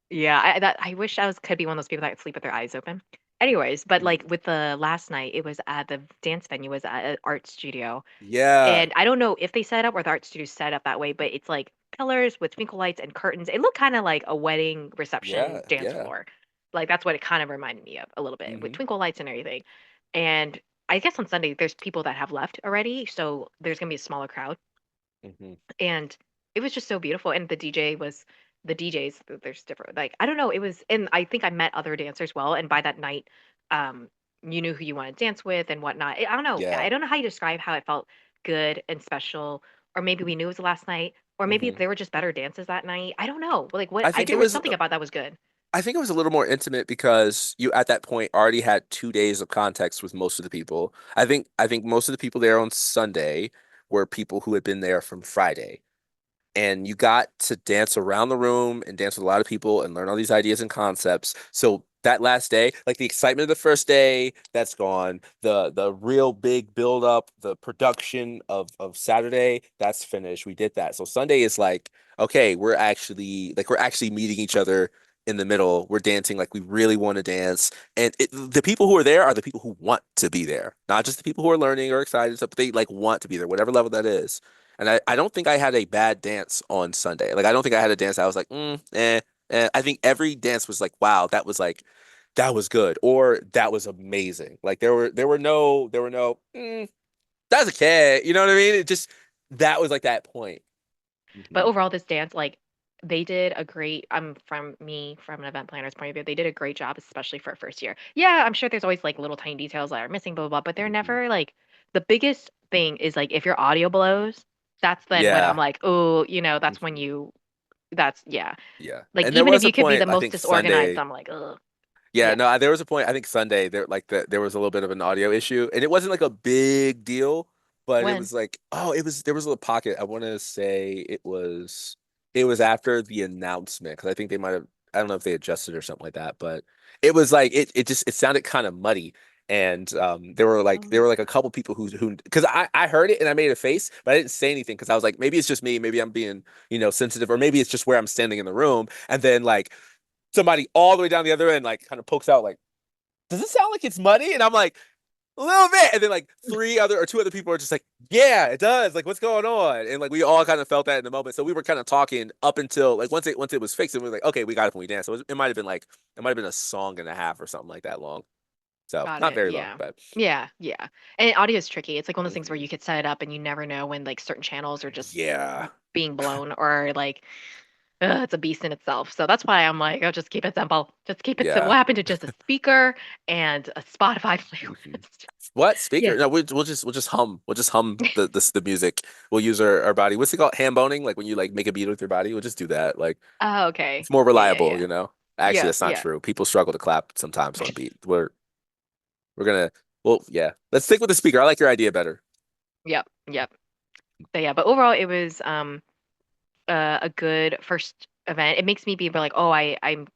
S3: yeah, I wish I could be one of those people that sleep with their eyes open. Anyways, but
S2: Mhm.
S3: like with the last night, it was at the dance venue, was at an art studio.
S2: Yeah.
S3: And I don't know if they set up or the art studio set up that way, but it's like pillars with twinkle lights and curtains. It looked kind of like a wedding
S2: Yeah.
S3: reception dance
S2: Yeah.
S3: floor. Like that's what it kind of reminded me of a little bit with
S2: Hmm.
S3: twinkle lights and everything. And I guess on Sunday there's people that have left already, so there's gonna be a smaller crowd.
S2: Hmm.
S3: And it was just so beautiful. And the DJs, there's different, like, I don't know, it was, and I think I met other dancers well. And by that night, um, you knew who you want to dance with and whatnot. I don't know.
S2: Yeah.
S3: I don't know how you describe how it felt good and special, or maybe we knew it was the last night, or maybe
S2: Hmm.
S3: there were just better dances that night. I don't know. Like what
S2: I think it
S3: there was
S2: was
S3: something about that was good.
S2: I think it was a little more intimate because you at that point already had 2 days of context with most of the people. I think most of the people there on Sunday were people who had been there from Friday. And you got to dance around the room and dance with a lot of people and learn all these ideas and concepts. So that last day, like the excitement of the first day, that's gone. The real big build up, the production of Saturday, that's finished. We did that. So Sunday is like, okay, we're actually meeting each other in the middle. We're dancing like we really want to dance. And the people who are there are the people who want to be there, not just the people who are learning or excited, but they like want to be there, whatever level that is. And I don't think I had a bad dance on Sunday. Like I don't think I had a dance I was like, I think every dance was like, wow, that was good, or that was amazing. Like there were no, that's okay. You know what I mean? It just that was like that point.
S3: But
S2: Hmm.
S3: overall, this dance, like they did a great. From an event planner's point of view, they did a great job, especially for a first year. Yeah, I'm sure there's always like little tiny details that are missing, blah blah blah. But they're
S2: Hmm.
S3: never like the biggest thing is like if your audio blows, that's then when I'm
S2: Yeah.
S3: like, oh, that's when
S2: Hmm.
S3: you. That's yeah.
S2: Yeah.
S3: Like
S2: And there
S3: even if
S2: was a
S3: you could be
S2: point,
S3: the
S2: I
S3: most
S2: think
S3: disorganized,
S2: Sunday.
S3: I'm like, ugh,
S2: Yeah,
S3: yeah.
S2: no, there was a point. I think Sunday there was a little bit of an audio issue, and it wasn't like a big deal, but it
S3: When
S2: was like, oh, it was there was a little pocket. I want to say it was after the announcement because I think they might have, I don't know if they adjusted or something like that, but it was like it sounded kind of muddy, and there were like a couple people who because I heard it and I made a face, but I didn't say anything because I was like maybe it's just me, maybe I'm being sensitive, or maybe it's just where I'm standing in the room, and then like somebody all the way down the other end like kind of pokes out like, does it sound like it's muddy? And I'm like, a little bit. And then like two other people are just like, yeah, it does. Like, what's going on? And like we all kind of felt that in the moment. So we were kind of talking up until like once it was fixed, and we were like, okay, we got it when we danced. So it might have been a song and a half or something like that long. So
S3: got
S2: not
S3: it.
S2: very long,
S3: Yeah.
S2: but
S3: Yeah, yeah. And audio is tricky. It's like one of those things where
S2: mhm.
S3: you could set it up and you never know when like certain channels are just
S2: Yeah,
S3: being blown or like it's a beast in itself. So that's why I'm like, oh, just keep it simple. Just keep it simple.
S2: yeah.
S3: What happened to just a speaker and a Spotify
S2: Hmm.
S3: playlist?
S2: What
S3: Yeah.
S2: speaker? No, we'll just hum the music. We'll use our body. What's it called? Hand boning? Like when you like make a beat with your body. We'll just do that. Like
S3: Oh, okay.
S2: it's more
S3: Yeah, yeah,
S2: reliable,
S3: yeah.
S2: Actually,
S3: Yeah,
S2: that's not
S3: yeah.
S2: true. People struggle to clap sometimes on beat. We're gonna well, yeah. Let's stick with the speaker. I like your idea better.
S3: Yep, yep. So yeah, but overall it was a good first event. It makes me be like, oh, I'm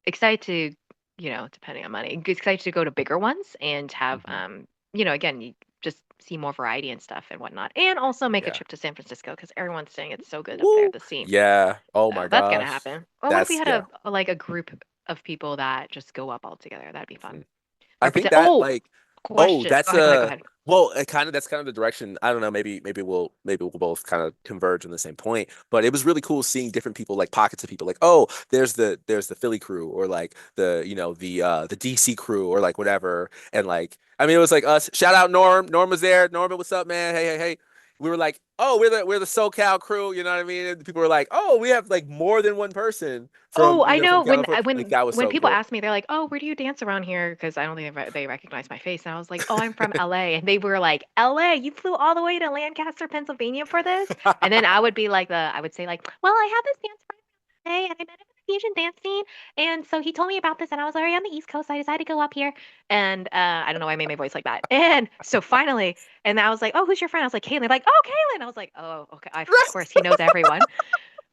S3: excited to, depending on money, excited to go to bigger ones and have,
S2: Hmm.
S3: again, you just see more variety and stuff and whatnot, and also make a
S2: Yeah.
S3: trip to San Francisco because everyone's saying it's so good up there
S2: Woo.
S3: to see.
S2: Yeah. Oh my
S3: So that's gonna
S2: gosh.
S3: happen. Or what if we
S2: That's
S3: had
S2: yeah.
S3: like a group of people that just go up all together? That'd be fun.
S2: Mhm. I think
S3: Represent.
S2: that
S3: Oh,
S2: like oh
S3: question. Go
S2: that's
S3: ahead. Go ahead. Go ahead.
S2: well it kind of that's kind of the direction. I don't know, maybe we'll both kind of converge on the same point, but it was really cool seeing different people, like pockets of people, like, oh, there's the Philly crew, or like the DC crew, or like whatever. And like I mean it was like us, shout out Norm was there. Norman, what's up, man? Hey, we were like, oh, we're the SoCal crew, you know what I mean? And people were like, oh, we have like more than one person
S3: Oh,
S2: from
S3: I
S2: from
S3: know when
S2: California. Like that was
S3: when
S2: so
S3: people
S2: cool.
S3: ask me, they're like, "Oh, where do you dance around here?" Because I don't think they recognize my face, and I was like, "Oh, I'm from LA," and they were like, "LA? You flew all the way to Lancaster, Pennsylvania for this?" And then I would say like, "Well, I have this dance friend from LA, and I met him at the fusion dance scene, and so he told me about this, and I was already on the East Coast, so I decided to go up here." And I don't know why I made my voice like that. And so finally, and I was like, "Oh, who's your friend?" I was like, "Caitlin." They're like, "Oh, Caitlin." I was like, "Oh, okay. Of course, he knows everyone."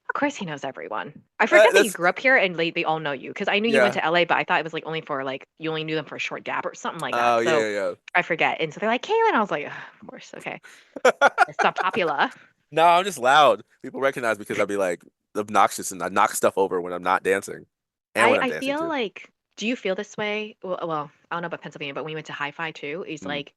S3: Of course he knows everyone. I forget that you
S2: That's
S3: grew up here and they all know you because I knew you went
S2: yeah.
S3: to LA, but I thought it was like only for like you only knew them for a short gap or something like that.
S2: Oh
S3: So
S2: yeah,
S3: I forget. And so they're like, Kaylin. I was like, "Ugh, of course, okay.
S2: yeah.
S3: It's not popular.
S2: No, I'm just loud. People recognize me because I'll be like obnoxious and I knock stuff over when I'm not dancing and when I'm
S3: I
S2: dancing
S3: feel
S2: too.
S3: like, do you feel this way? Well, I don't know about Pennsylvania, but when we went to Hi-Fi too, is
S2: Mm.
S3: like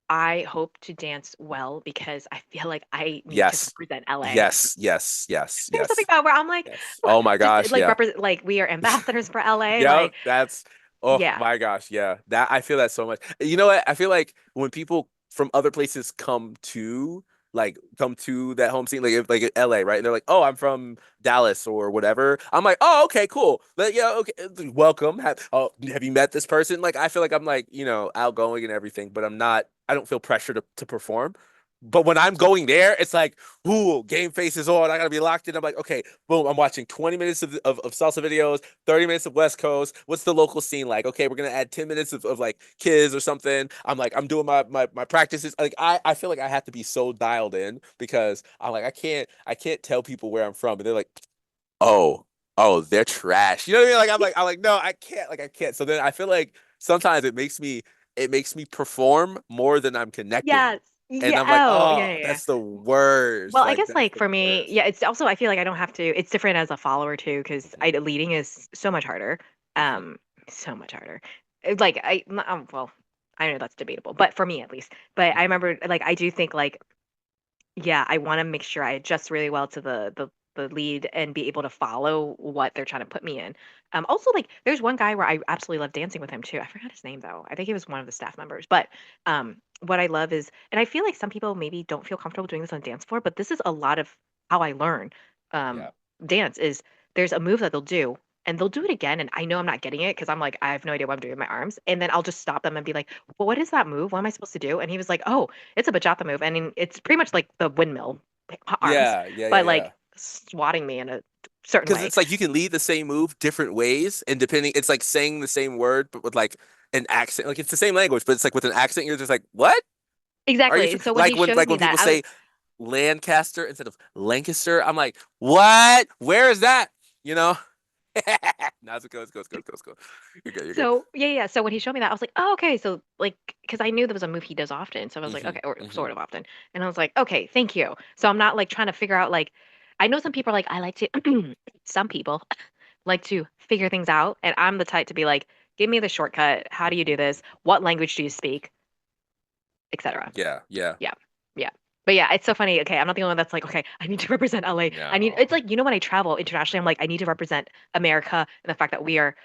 S3: I hope to dance well because I feel like I need to
S2: Yes.
S3: represent LA.
S2: Yes. Yes. Yes.
S3: There's something
S2: Yes.
S3: about where I'm like,
S2: Yes.
S3: "What?"
S2: Oh my
S3: Just
S2: gosh.
S3: like
S2: Yeah.
S3: represent, like we are ambassadors for LA.
S2: Yeah.
S3: Like,
S2: That's oh
S3: yeah.
S2: my gosh. Yeah. That I feel that so much. You know what? I feel like when people from other places come to that home scene, like like LA, right? And they're like, oh, I'm from Dallas or whatever. I'm like, oh, okay, cool. But yeah, okay, welcome. Have you met this person? Like, I feel like I'm like, outgoing and everything, but I'm not. I don't feel pressure to perform. But when I'm going there, it's like, ooh, game face is on. I gotta be locked in. I'm like, okay, boom. I'm watching 20 minutes of salsa videos, 30 minutes of West Coast. What's the local scene like? Okay, we're gonna add 10 minutes of like kids or something. I'm like, I'm doing my practices. Like I feel like I have to be so dialed in because I'm like, I can't tell people where I'm from. And they're like, oh, oh, they're trash. You know what I mean? I'm like, no, I can't. So then I feel like sometimes it makes me perform more than I'm connecting.
S3: Yes.
S2: And
S3: Yeah.
S2: I'm like,
S3: Oh, yeah,
S2: oh,
S3: yeah, yeah.
S2: that's the worst.
S3: Well, I
S2: Like
S3: guess
S2: that's
S3: like
S2: the
S3: for me,
S2: worst.
S3: yeah, it's also I feel like I don't have to. It's different as a follower too, because
S2: Mhm,
S3: I leading is so much harder.
S2: mhm.
S3: So much harder. Like well, I know that's debatable, but for me at least. But I
S2: Mhm.
S3: remember like I do think like yeah, I want to make sure I adjust really well to the lead and be able to follow what they're trying to put me in. Also, like, there's one guy where I absolutely love dancing with him too. I forgot his name though. I think he was one of the staff members. But what I love is, and I feel like some people maybe don't feel comfortable doing this on dance floor, but this is a lot of how I learn um,
S2: Yeah.
S3: dance. Is there's a move that they'll do. And they'll do it again, and I know I'm not getting it because I'm like, I have no idea what I'm doing with my arms. And then I'll just stop them and be like, "Well, what is that move? What am I supposed to do?" And he was like, "Oh, it's a bachata move, and it's pretty much like the windmill arms,
S2: Yeah, yeah, yeah,
S3: but
S2: yeah.
S3: like swatting me in a certain
S2: Because
S3: way."
S2: it's like you can lead the same move different ways, and depending, it's like saying the same word but with like an accent. Like it's the same language, but it's like with an accent. You're just like, what are you
S3: Exactly. So when he
S2: like when
S3: showed
S2: like
S3: me
S2: when
S3: that,
S2: people
S3: I was
S2: say Lancaster instead of Lancaster? I'm like, what? Where is that? You know? No, it's good. It's good. It's good. It's good. You're good. You're good.
S3: so yeah, yeah. So when he showed me that, I was like, oh, okay. So like, because I knew there was a move he does often, so I was like,
S2: Hmm.
S3: okay, or
S2: Hmm.
S3: sort of often, and I was like, okay, thank you. So I'm not like trying to figure out like, I know some people are like, I like to, some people like to figure things out, and I'm the type to be like, give me the shortcut. How do you do this? What language do you speak, etc.
S2: Yeah. Yeah.
S3: Yeah. Yeah. But yeah, it's so funny. Okay, I'm not the only one that's like, okay, I need to represent LA. I need
S2: No.
S3: it's like, when I travel internationally, I'm like, I need to represent America and the fact that we are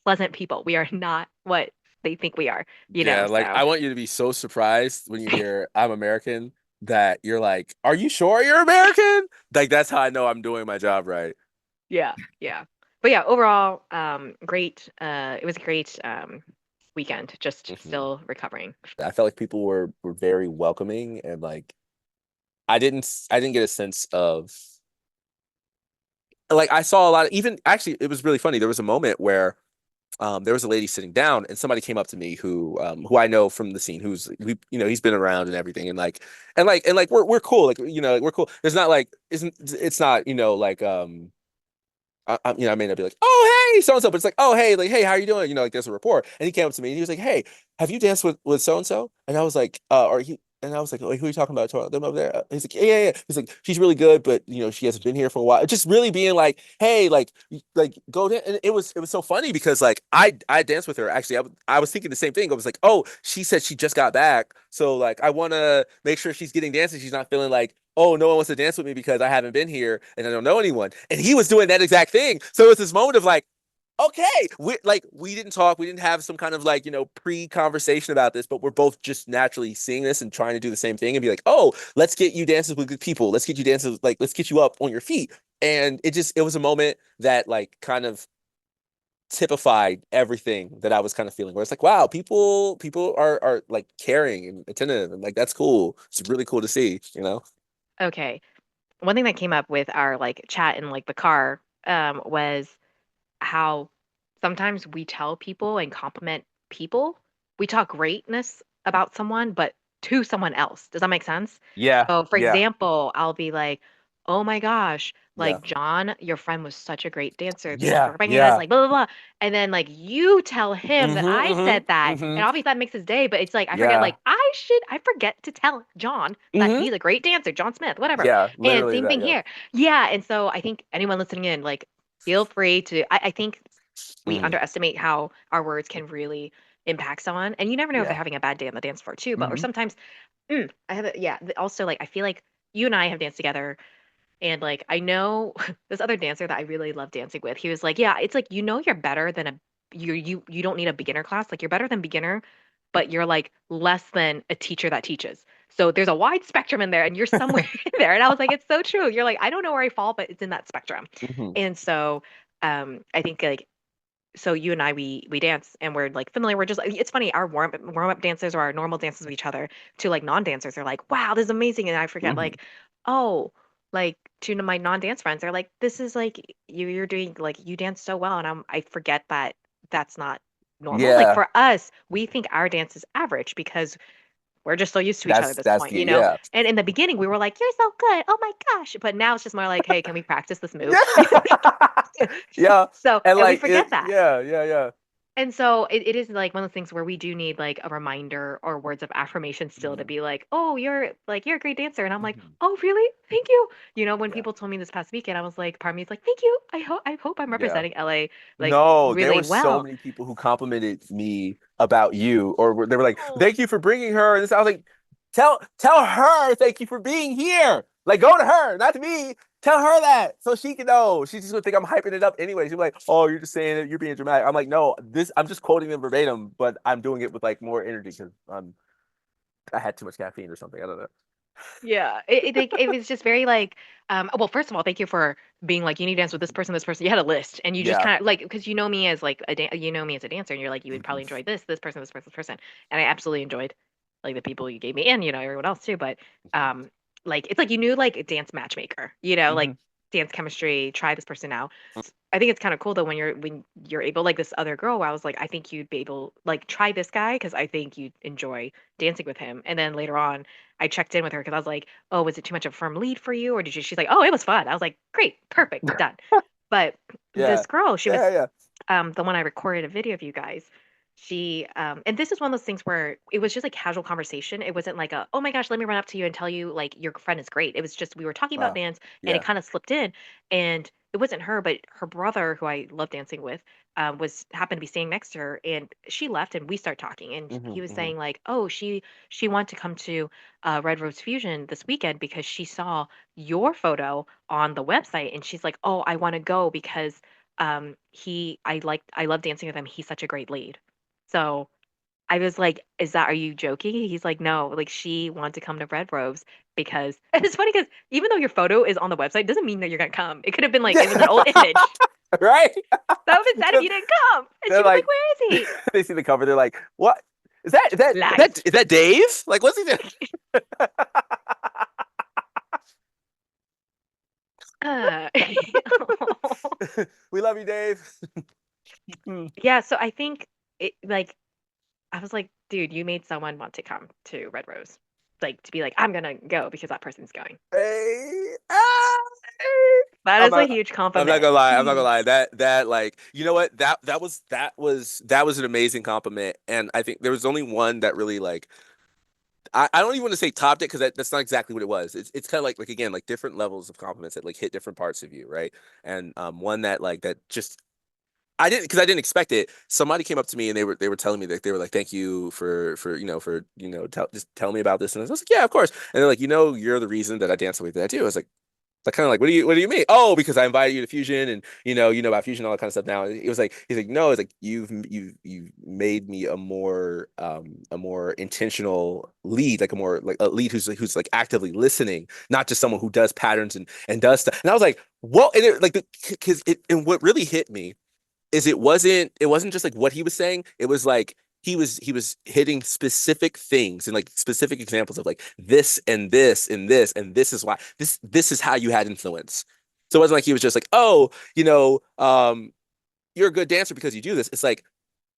S3: pleasant people. We are not what they think we are,
S2: Yeah, like
S3: so
S2: I want you to be so surprised when you hear I'm American that you're like, are you sure you're American? Like that's how I know I'm doing my job right.
S3: yeah, yeah. But yeah, overall, great. It was a great weekend, just
S2: Hmm.
S3: still recovering.
S2: I felt like people were very welcoming and like I didn't get a sense of like I saw a lot of even actually it was really funny. There was a moment where there was a lady sitting down and somebody came up to me who I know from the scene he's been around and everything and like we're cool like like, we're cool. There's not like isn't it's not like I may not be like, oh hey, so and so, but it's like, oh hey, like hey, how are you doing? Like there's a report, and he came up to me and he was like, hey, have you danced with so and so? And I was like, and I was like, who are you talking about? Them over there? He's like, yeah, yeah, yeah. He's like, she's really good, but she hasn't been here for a while. Just really being like, hey, like go there. And it was so funny because like I danced with her actually. I was thinking the same thing. I was like, oh, she said she just got back, so like I want to make sure she's getting dancing. She's not feeling like, oh, no one wants to dance with me because I haven't been here and I don't know anyone. And he was doing that exact thing. So it's this moment of like, okay, we didn't talk, we didn't have some kind of like, pre-conversation about this, but we're both just naturally seeing this and trying to do the same thing and be like, oh, let's get you dances with good people. Let's get you dances, like let's get you up on your feet. And it was a moment that like kind of typified everything that I was kind of feeling. Where it's like, wow, people are like caring and attentive, and like that's cool. It's really cool to see.
S3: Okay. One thing that came up with our like chat in like the car was how sometimes we tell people and compliment people. We talk greatness about someone, but to someone else. Does that make sense?
S2: Yeah,
S3: So, for
S2: yeah,
S3: example, I'll be like, "Oh my gosh,
S2: yeah,
S3: like John, your friend was such a great dancer. Thank you
S2: yeah,
S3: for bringing us."
S2: yeah.
S3: Like blah blah blah. And then like you tell him that I
S2: Mm-hmm,
S3: said that,
S2: mm-hmm,
S3: and obviously that makes his day. But it's like I forget.
S2: yeah.
S3: Like I forget to tell John that
S2: Mm-hmm.
S3: he's a great dancer, John Smith, whatever.
S2: Yeah,
S3: And
S2: literally
S3: same
S2: that,
S3: thing
S2: yeah.
S3: here. Yeah. And so I think anyone listening in, like, feel free to. I think we
S2: Hmm.
S3: underestimate how our words can really impact someone. And you never know if they're
S2: Yeah.
S3: having a bad day on the dance floor too. But or
S2: Hmm.
S3: sometimes, I have a, yeah. Also, like I feel like you and I have danced together, and like I know this other dancer that I really love dancing with. He was like, yeah, it's like you're better than a you don't need a beginner class. Like you're better than beginner, but you're like less than a teacher that teaches. So there's a wide spectrum in there, and you're somewhere in there. And I was like, it's so true. You're like, I don't know where I fall, but it's in that spectrum.
S2: Hmm.
S3: And so I think like so you and I we dance and we're like familiar. We're just it's funny, our warm up dancers or our normal dances with each other to like non-dancers are like, wow, this is amazing. And I forget
S2: Hmm.
S3: like, oh, like to my non-dance friends, they're like, this is like you're doing like you dance so well. And I forget that that's not normal. Like
S2: Yeah,
S3: for us, we think our dance is average because we're just so used to each other at this
S2: that's
S3: point,
S2: the
S3: you know?
S2: yeah.
S3: And in the beginning, we were like, you're so good. Oh my gosh. But now it's just more like, hey, can we practice this move?
S2: Yeah.
S3: So,
S2: And
S3: and we
S2: like
S3: forget that.
S2: yeah.
S3: And so it is like one of those things where we do need like a reminder or words of affirmation still to
S2: Hmm.
S3: be like, oh, you're a great dancer. And I'm like,
S2: Hmm.
S3: oh, really? Thank you. You know, when
S2: Yeah.
S3: people told me this past weekend, I was like, part of me is like, thank you. I hope I'm
S2: Yeah.
S3: representing LA like
S2: No, there
S3: really
S2: were so
S3: well.
S2: many people who complimented me about you, or they were like,
S3: Oh,
S2: "Thank you for bringing her." And this, I was like, "Tell her thank you for being here. Like, go to her, not to me. Tell her that so she can know. She's just gonna think I'm hyping it up anyway. She'll be like, "Oh, you're just saying it. You're being dramatic." I'm like, "No, this. I'm just quoting them verbatim, but I'm doing it with like more energy because I had too much caffeine or something. I don't know."
S3: yeah. It was just very like, well, first of all, thank you for being like, you need to dance with this person, this person. You had a list and you just
S2: Yeah.
S3: kind of like, because you know me as like you know me as a dancer and you're like, you would
S2: Hmm.
S3: probably enjoy this person, this person, this person. And I absolutely enjoyed like the people you gave me and, you know, everyone else too. But, um, like, it's like you knew like a dance matchmaker, you know, like
S2: Hmm.
S3: dance chemistry, try this person out. I think it's kind of cool though when you're able like this other girl where I was like I think you'd be able like try this guy because I think you'd enjoy dancing with him. And then later on I checked in with her because I was like, oh, was it too much of a firm lead for you or did you? She's like, oh, it was fun. I was like, great, perfect, done. But
S2: Yeah.
S3: this girl, she
S2: Yeah.
S3: was
S2: Yeah.
S3: the one I recorded a video of you guys. She and this is one of those things where it was just a casual conversation. It wasn't like a, oh my gosh, let me run up to you and tell you like your friend is great. It was just we were talking about
S2: Uh,
S3: dance and it
S2: yeah.
S3: kind of slipped in and it wasn't her, but her brother, who I love dancing with, was happened to be staying next to her, and she left, and we start talking, and
S2: Hmm.
S3: he was
S2: Hmm.
S3: saying like, oh, she wanted to come to Red Rose Fusion this weekend because she saw your photo on the website, and she's like, oh, I want to go because I love dancing with him. He's such a great lead. So I was like, "Is that are you joking?" He's like, "No, like she wanted to come to Red Rose because." And it's funny because even though your photo is on the website, doesn't mean that you're gonna come. It could have been like it was an old image.
S2: Right?
S3: That would have been sad if you didn't come. And she
S2: They're
S3: was like,
S2: like,
S3: "Where is he?"
S2: they see the cover, they're like, "What is that?
S3: Lies.
S2: Is that Dave? Like, what's he doing?"
S3: Uh,
S2: We love you, Dave.
S3: yeah. So I think it like I was like, dude, you made someone want to come to Red Rose, like to be like, I'm gonna go because that person's going.
S2: Hey,
S3: That
S2: I'm
S3: is a
S2: not.
S3: huge
S2: I'm not
S3: compliment.
S2: gonna lie. I'm not gonna lie.
S3: Huge.
S2: That like you know what that was an amazing compliment, and I think there was only one that really like I don't even want to say topped it because that's not exactly what it was. It's kind of like again like different levels of compliments that like hit different parts of you, right? And one that like that just I didn't expect it. Somebody came up to me and they were telling me that they were like, "Thank you for just tell me about this." And I was like, "Yeah, of course." And they're like, you're the reason that I dance the way that I do." I was like kind of like, what do you mean? Oh, because I invited you to Fusion and you know about Fusion, all that kind of stuff now. It was like he's like, no, it's like you've made me a more intentional lead, like a lead who's like actively listening, not just someone who does patterns and does stuff. And I was like, whoa, and it like because it and what really hit me is it wasn't just like what he was saying. It was like he was hitting specific things and like specific examples of like this and this and this and this is why this is how you had influence. So it wasn't like he was just like, oh, you're a good dancer because you do this. It's like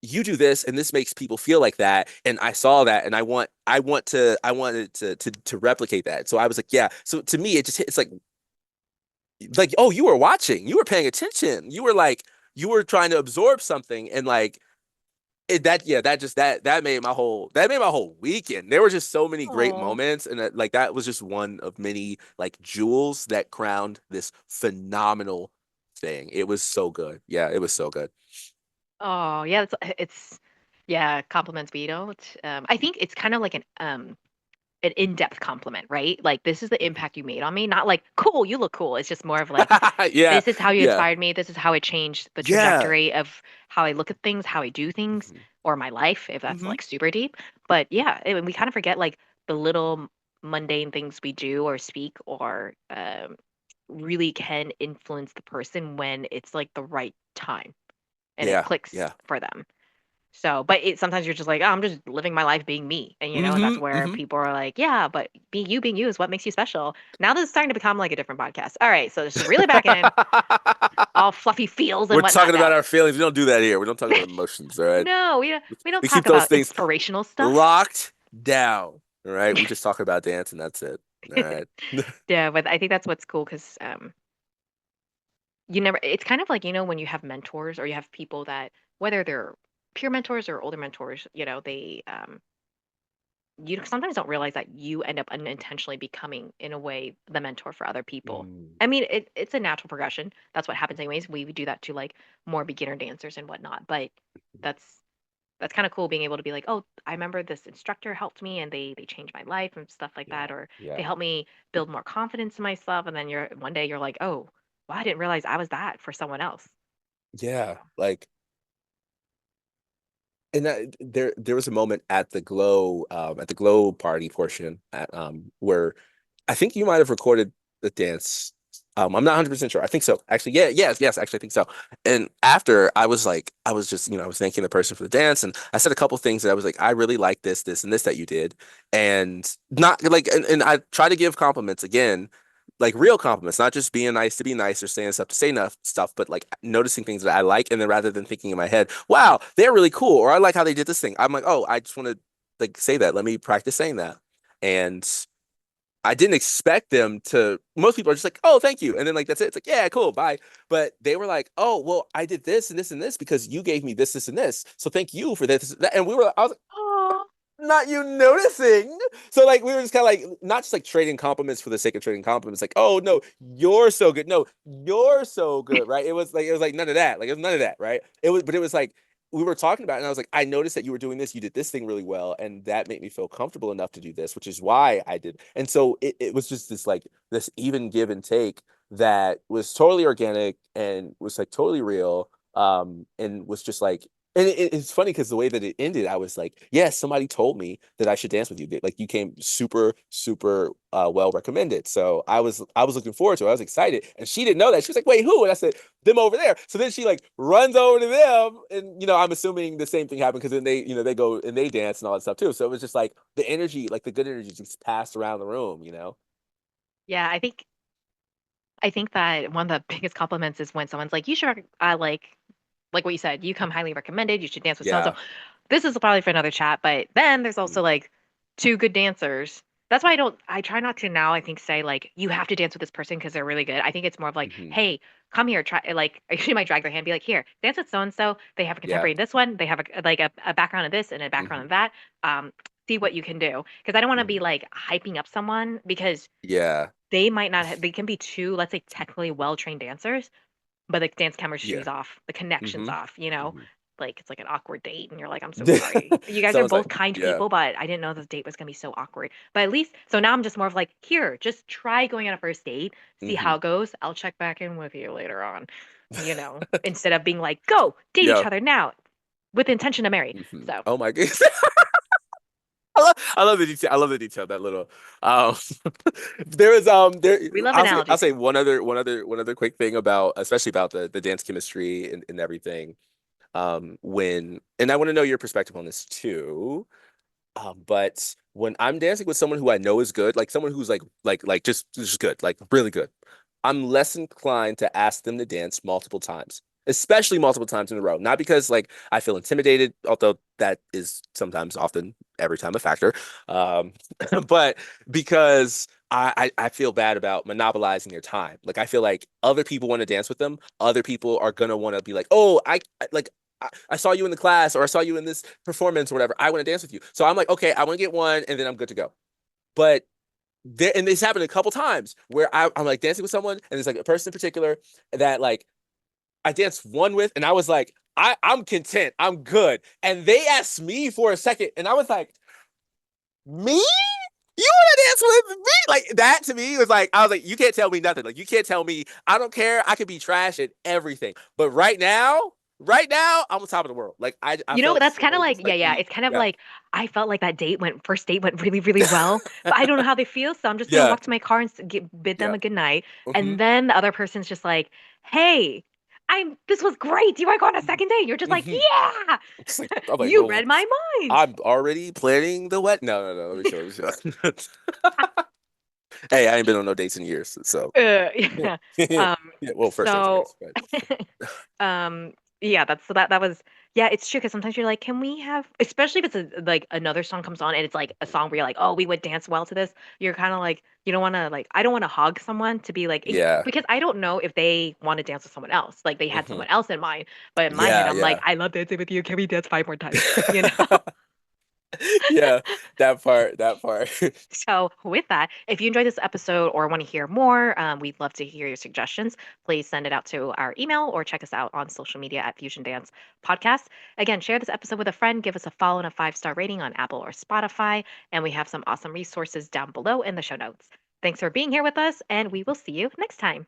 S2: you do this and this makes people feel like that. And I saw that and I wanted to replicate that. So I was like, yeah. So to me, it just hit, it's like, oh, you were watching, you were paying attention, you were like, you were trying to absorb something, and like yeah, that made my whole weekend. There were just so many great
S3: Oh.
S2: moments, and like that was just one of many like jewels that crowned this phenomenal thing. It was so good. Yeah, it was so good.
S3: Oh, yeah, it's yeah, compliments me, you know. I think it's kind of like an in-depth compliment, right? Like this is the
S2: Mhm.
S3: impact you made on me, not like cool, you look cool. It's just more of like
S2: Yeah,
S3: this is how you
S2: yeah,
S3: inspired me. This is how it changed the
S2: yeah.
S3: trajectory of how I look at things, how I do things,
S2: Mhm.
S3: or my life, if that's
S2: Mhm.
S3: like super deep. But yeah, we kind of forget like the little mundane things we do or speak or really can influence the person when it's like the right time. and it
S2: Yeah.
S3: clicks
S2: Yeah.
S3: for them. So, but it sometimes you're just like, oh, I'm just living my life being me, and and that's
S2: Mm-hmm.
S3: where
S2: Mm-hmm.
S3: people are like, yeah, but being you is what makes you special. Now this is starting to become like a different podcast. All right, so just reel it back in, all fluffy feels and
S2: We're
S3: whatnot
S2: talking about
S3: now.
S2: our feelings. We don't do that here. We don't talk about emotions. All right.
S3: No, we don't
S2: We
S3: talk
S2: keep those
S3: about
S2: things
S3: inspirational stuff.
S2: locked down. All right. We just talk about dance and that's it. All right.
S3: Yeah, but I think that's what's cool because you never. It's kind of like when you have mentors or you have people that whether they're peer mentors or older mentors, they you sometimes don't realize that you end up unintentionally becoming, in a way, the mentor for other people.
S2: Mm.
S3: I mean, it's a natural progression. That's what happens anyways. We do that to like more beginner dancers and whatnot. But that's that's kind of cool being able to be like, oh, I remember this instructor helped me and they changed my life and stuff like that,
S2: Yeah.
S3: or they
S2: Yeah.
S3: helped me build more confidence in myself. And then one day you're like, oh, well, I didn't realize I was that for someone else.
S2: Yeah. Like, and there was a moment at the glow party portion where I think you might have recorded the dance. I'm not 100% sure. I think so. Actually, yeah, yes, actually, I think so. And after I was like, I was just, I was thanking the person for the dance, and I said a couple things that I was like, I really like this, and this that you did, and not like, and I try to give compliments again, like real compliments, not just being nice to be nice or saying stuff to say enough stuff, but like noticing things that I like, and then rather than thinking in my head, wow, they're really cool, or I like how they did this thing, I'm like, oh, I just want to like say that. Let me practice saying that, and I didn't expect them to. Most people are just like, "Oh, thank you," and then like that's it. It's like, "Yeah, cool, bye." But they were like, "Oh, well, I did this and this and this because you gave me this, and this. So thank you for this." That. And we were, I was like, "Oh, not you noticing." So like we were just kind of like not just like trading compliments for the sake of trading compliments. Like, "Oh no, you're so good. No, you're so good." Right? It was like none of that. Like it was none of that. Right? But it was like we were talking about it and I was like, I noticed that you were doing this, you did this thing really well, and that made me feel comfortable enough to do this, which is why I did. And so it was just this like this even give and take that was totally organic and was like totally real. And was just like and it's funny because the way that it ended, I was like, yes, somebody told me that I should dance with you. Like you came super, super well recommended. So I was looking forward to it. I was excited. And she didn't know that. She was like, wait, who? And I said, them over there. So then she like runs over to them, and I'm assuming the same thing happened because then they go and they dance and all that stuff too. So it was just like the energy, like the good energy, just passed around the room.
S3: Yeah, I think that one of the biggest compliments is when someone's like, "You should like what you said, you come highly recommended. You should dance with so and so."
S2: Yeah.
S3: This is probably for another chat, but then there's also
S2: Mhm.
S3: like two good dancers. That's why I try not to now, I think, say like, you have to dance with this person because they're really good. I think it's more of like,
S2: Mhm.
S3: hey, come here, try like I usually might drag their hand, be like, here, dance with so and so. They have a
S2: Yeah.
S3: contemporary in this one, they have a background in this and a background
S2: Mhm.
S3: in that. See what you can do. Because I don't want to be
S2: Mhm.
S3: like hyping up someone because
S2: Yeah.
S3: they might not they can be two, let's say, technically well trained dancers, but the dance chemistry's
S2: Yeah.
S3: off, the connection's
S2: Mhm.
S3: off.
S2: Mhm.
S3: Like it's like an awkward date, and you're like, I'm so sorry. You guys are
S2: Someone's
S3: both
S2: like,
S3: kind
S2: yeah.
S3: people, but I didn't know this date was gonna be so awkward. But at least, so now I'm just more of like, here, just try going on a first date, see how
S2: Mhm.
S3: it goes. I'll check back in with you later on, instead of being like, go date each
S2: Yeah.
S3: other now with the intention to marry. So
S2: Oh my goodness. I love the detail. I love the detail. That little um there is there
S3: we love
S2: I'll
S3: analogies
S2: say
S3: here.
S2: one other quick thing about especially about the dance chemistry and everything. When and I want to know your perspective on this too. But when I'm dancing with someone who I know is good, like someone who's like just good, like really good, I'm less inclined to ask them to dance multiple times, especially multiple times in a row. Not because like I feel intimidated, although that is sometimes often every time a factor. Um, but because I feel bad about monopolizing their time. Like I feel like other people want to dance with them. Other people are gonna want to be like, oh, like I saw you in the class or I saw you in this performance or whatever. I want to dance with you. So I'm like, okay, I want to get one and then I'm good to go. But and this happened a couple times where I'm like dancing with someone and there's like a person in particular that like I danced one with and I was like, I'm content. I'm good. And they asked me for a second and I was like, me? You want to dance with me? Like that to me was like, I was like, you can't tell me nothing. Like you can't tell me, I don't care. I could be trash at everything. But right now, I'm on top of the world. Like I felt
S3: That's kind of
S2: so
S3: like,
S2: just
S3: yeah,
S2: like
S3: yeah. It's kind of
S2: yeah.
S3: like I felt like that first date went really, really well, but I don't know how they feel, so I'm just gonna
S2: Yeah.
S3: walk to my car and bid them
S2: Yeah.
S3: a good night.
S2: Hmm.
S3: And then the other person's just like, "Hey, this was great. Do you want to go on a second date? You're just like,
S2: Mhm.
S3: yeah,
S2: It's like, I'm like,
S3: you
S2: well,
S3: read my mind.
S2: I'm already planning the wet. No, no, no. Let me show. Let me show. Hey, I ain't been on no dates in years, so
S3: Yeah.
S2: yeah.
S3: Um,
S2: Well, first dates, I
S3: so
S2: guess. But
S3: um yeah, that's so that was yeah, it's true because sometimes you're like, can we have, especially if it's like another song comes on and it's like a song where you're like, oh, we would dance well to this. You're kind of like, you don't want to like, I don't want to hog someone to be like,
S2: yeah.
S3: because I don't know if they want to dance with someone else. Like they had
S2: Hmm.
S3: someone else in mind, but in my head,
S2: Yeah,
S3: I'm like,
S2: yeah.
S3: I love dancing with you. Can we dance 5 more times? You know?
S2: Yeah, that part, that part.
S3: So, with that, if you enjoyed this episode or want to hear more, we'd love to hear your suggestions. Please send it out to our email or check us out on social media at Fusion Dance Podcast. Again, share this episode with a friend, give us a follow and a 5-star rating on Apple or Spotify, and we have some awesome resources down below in the show notes. Thanks for being here with us, and we will see you next time.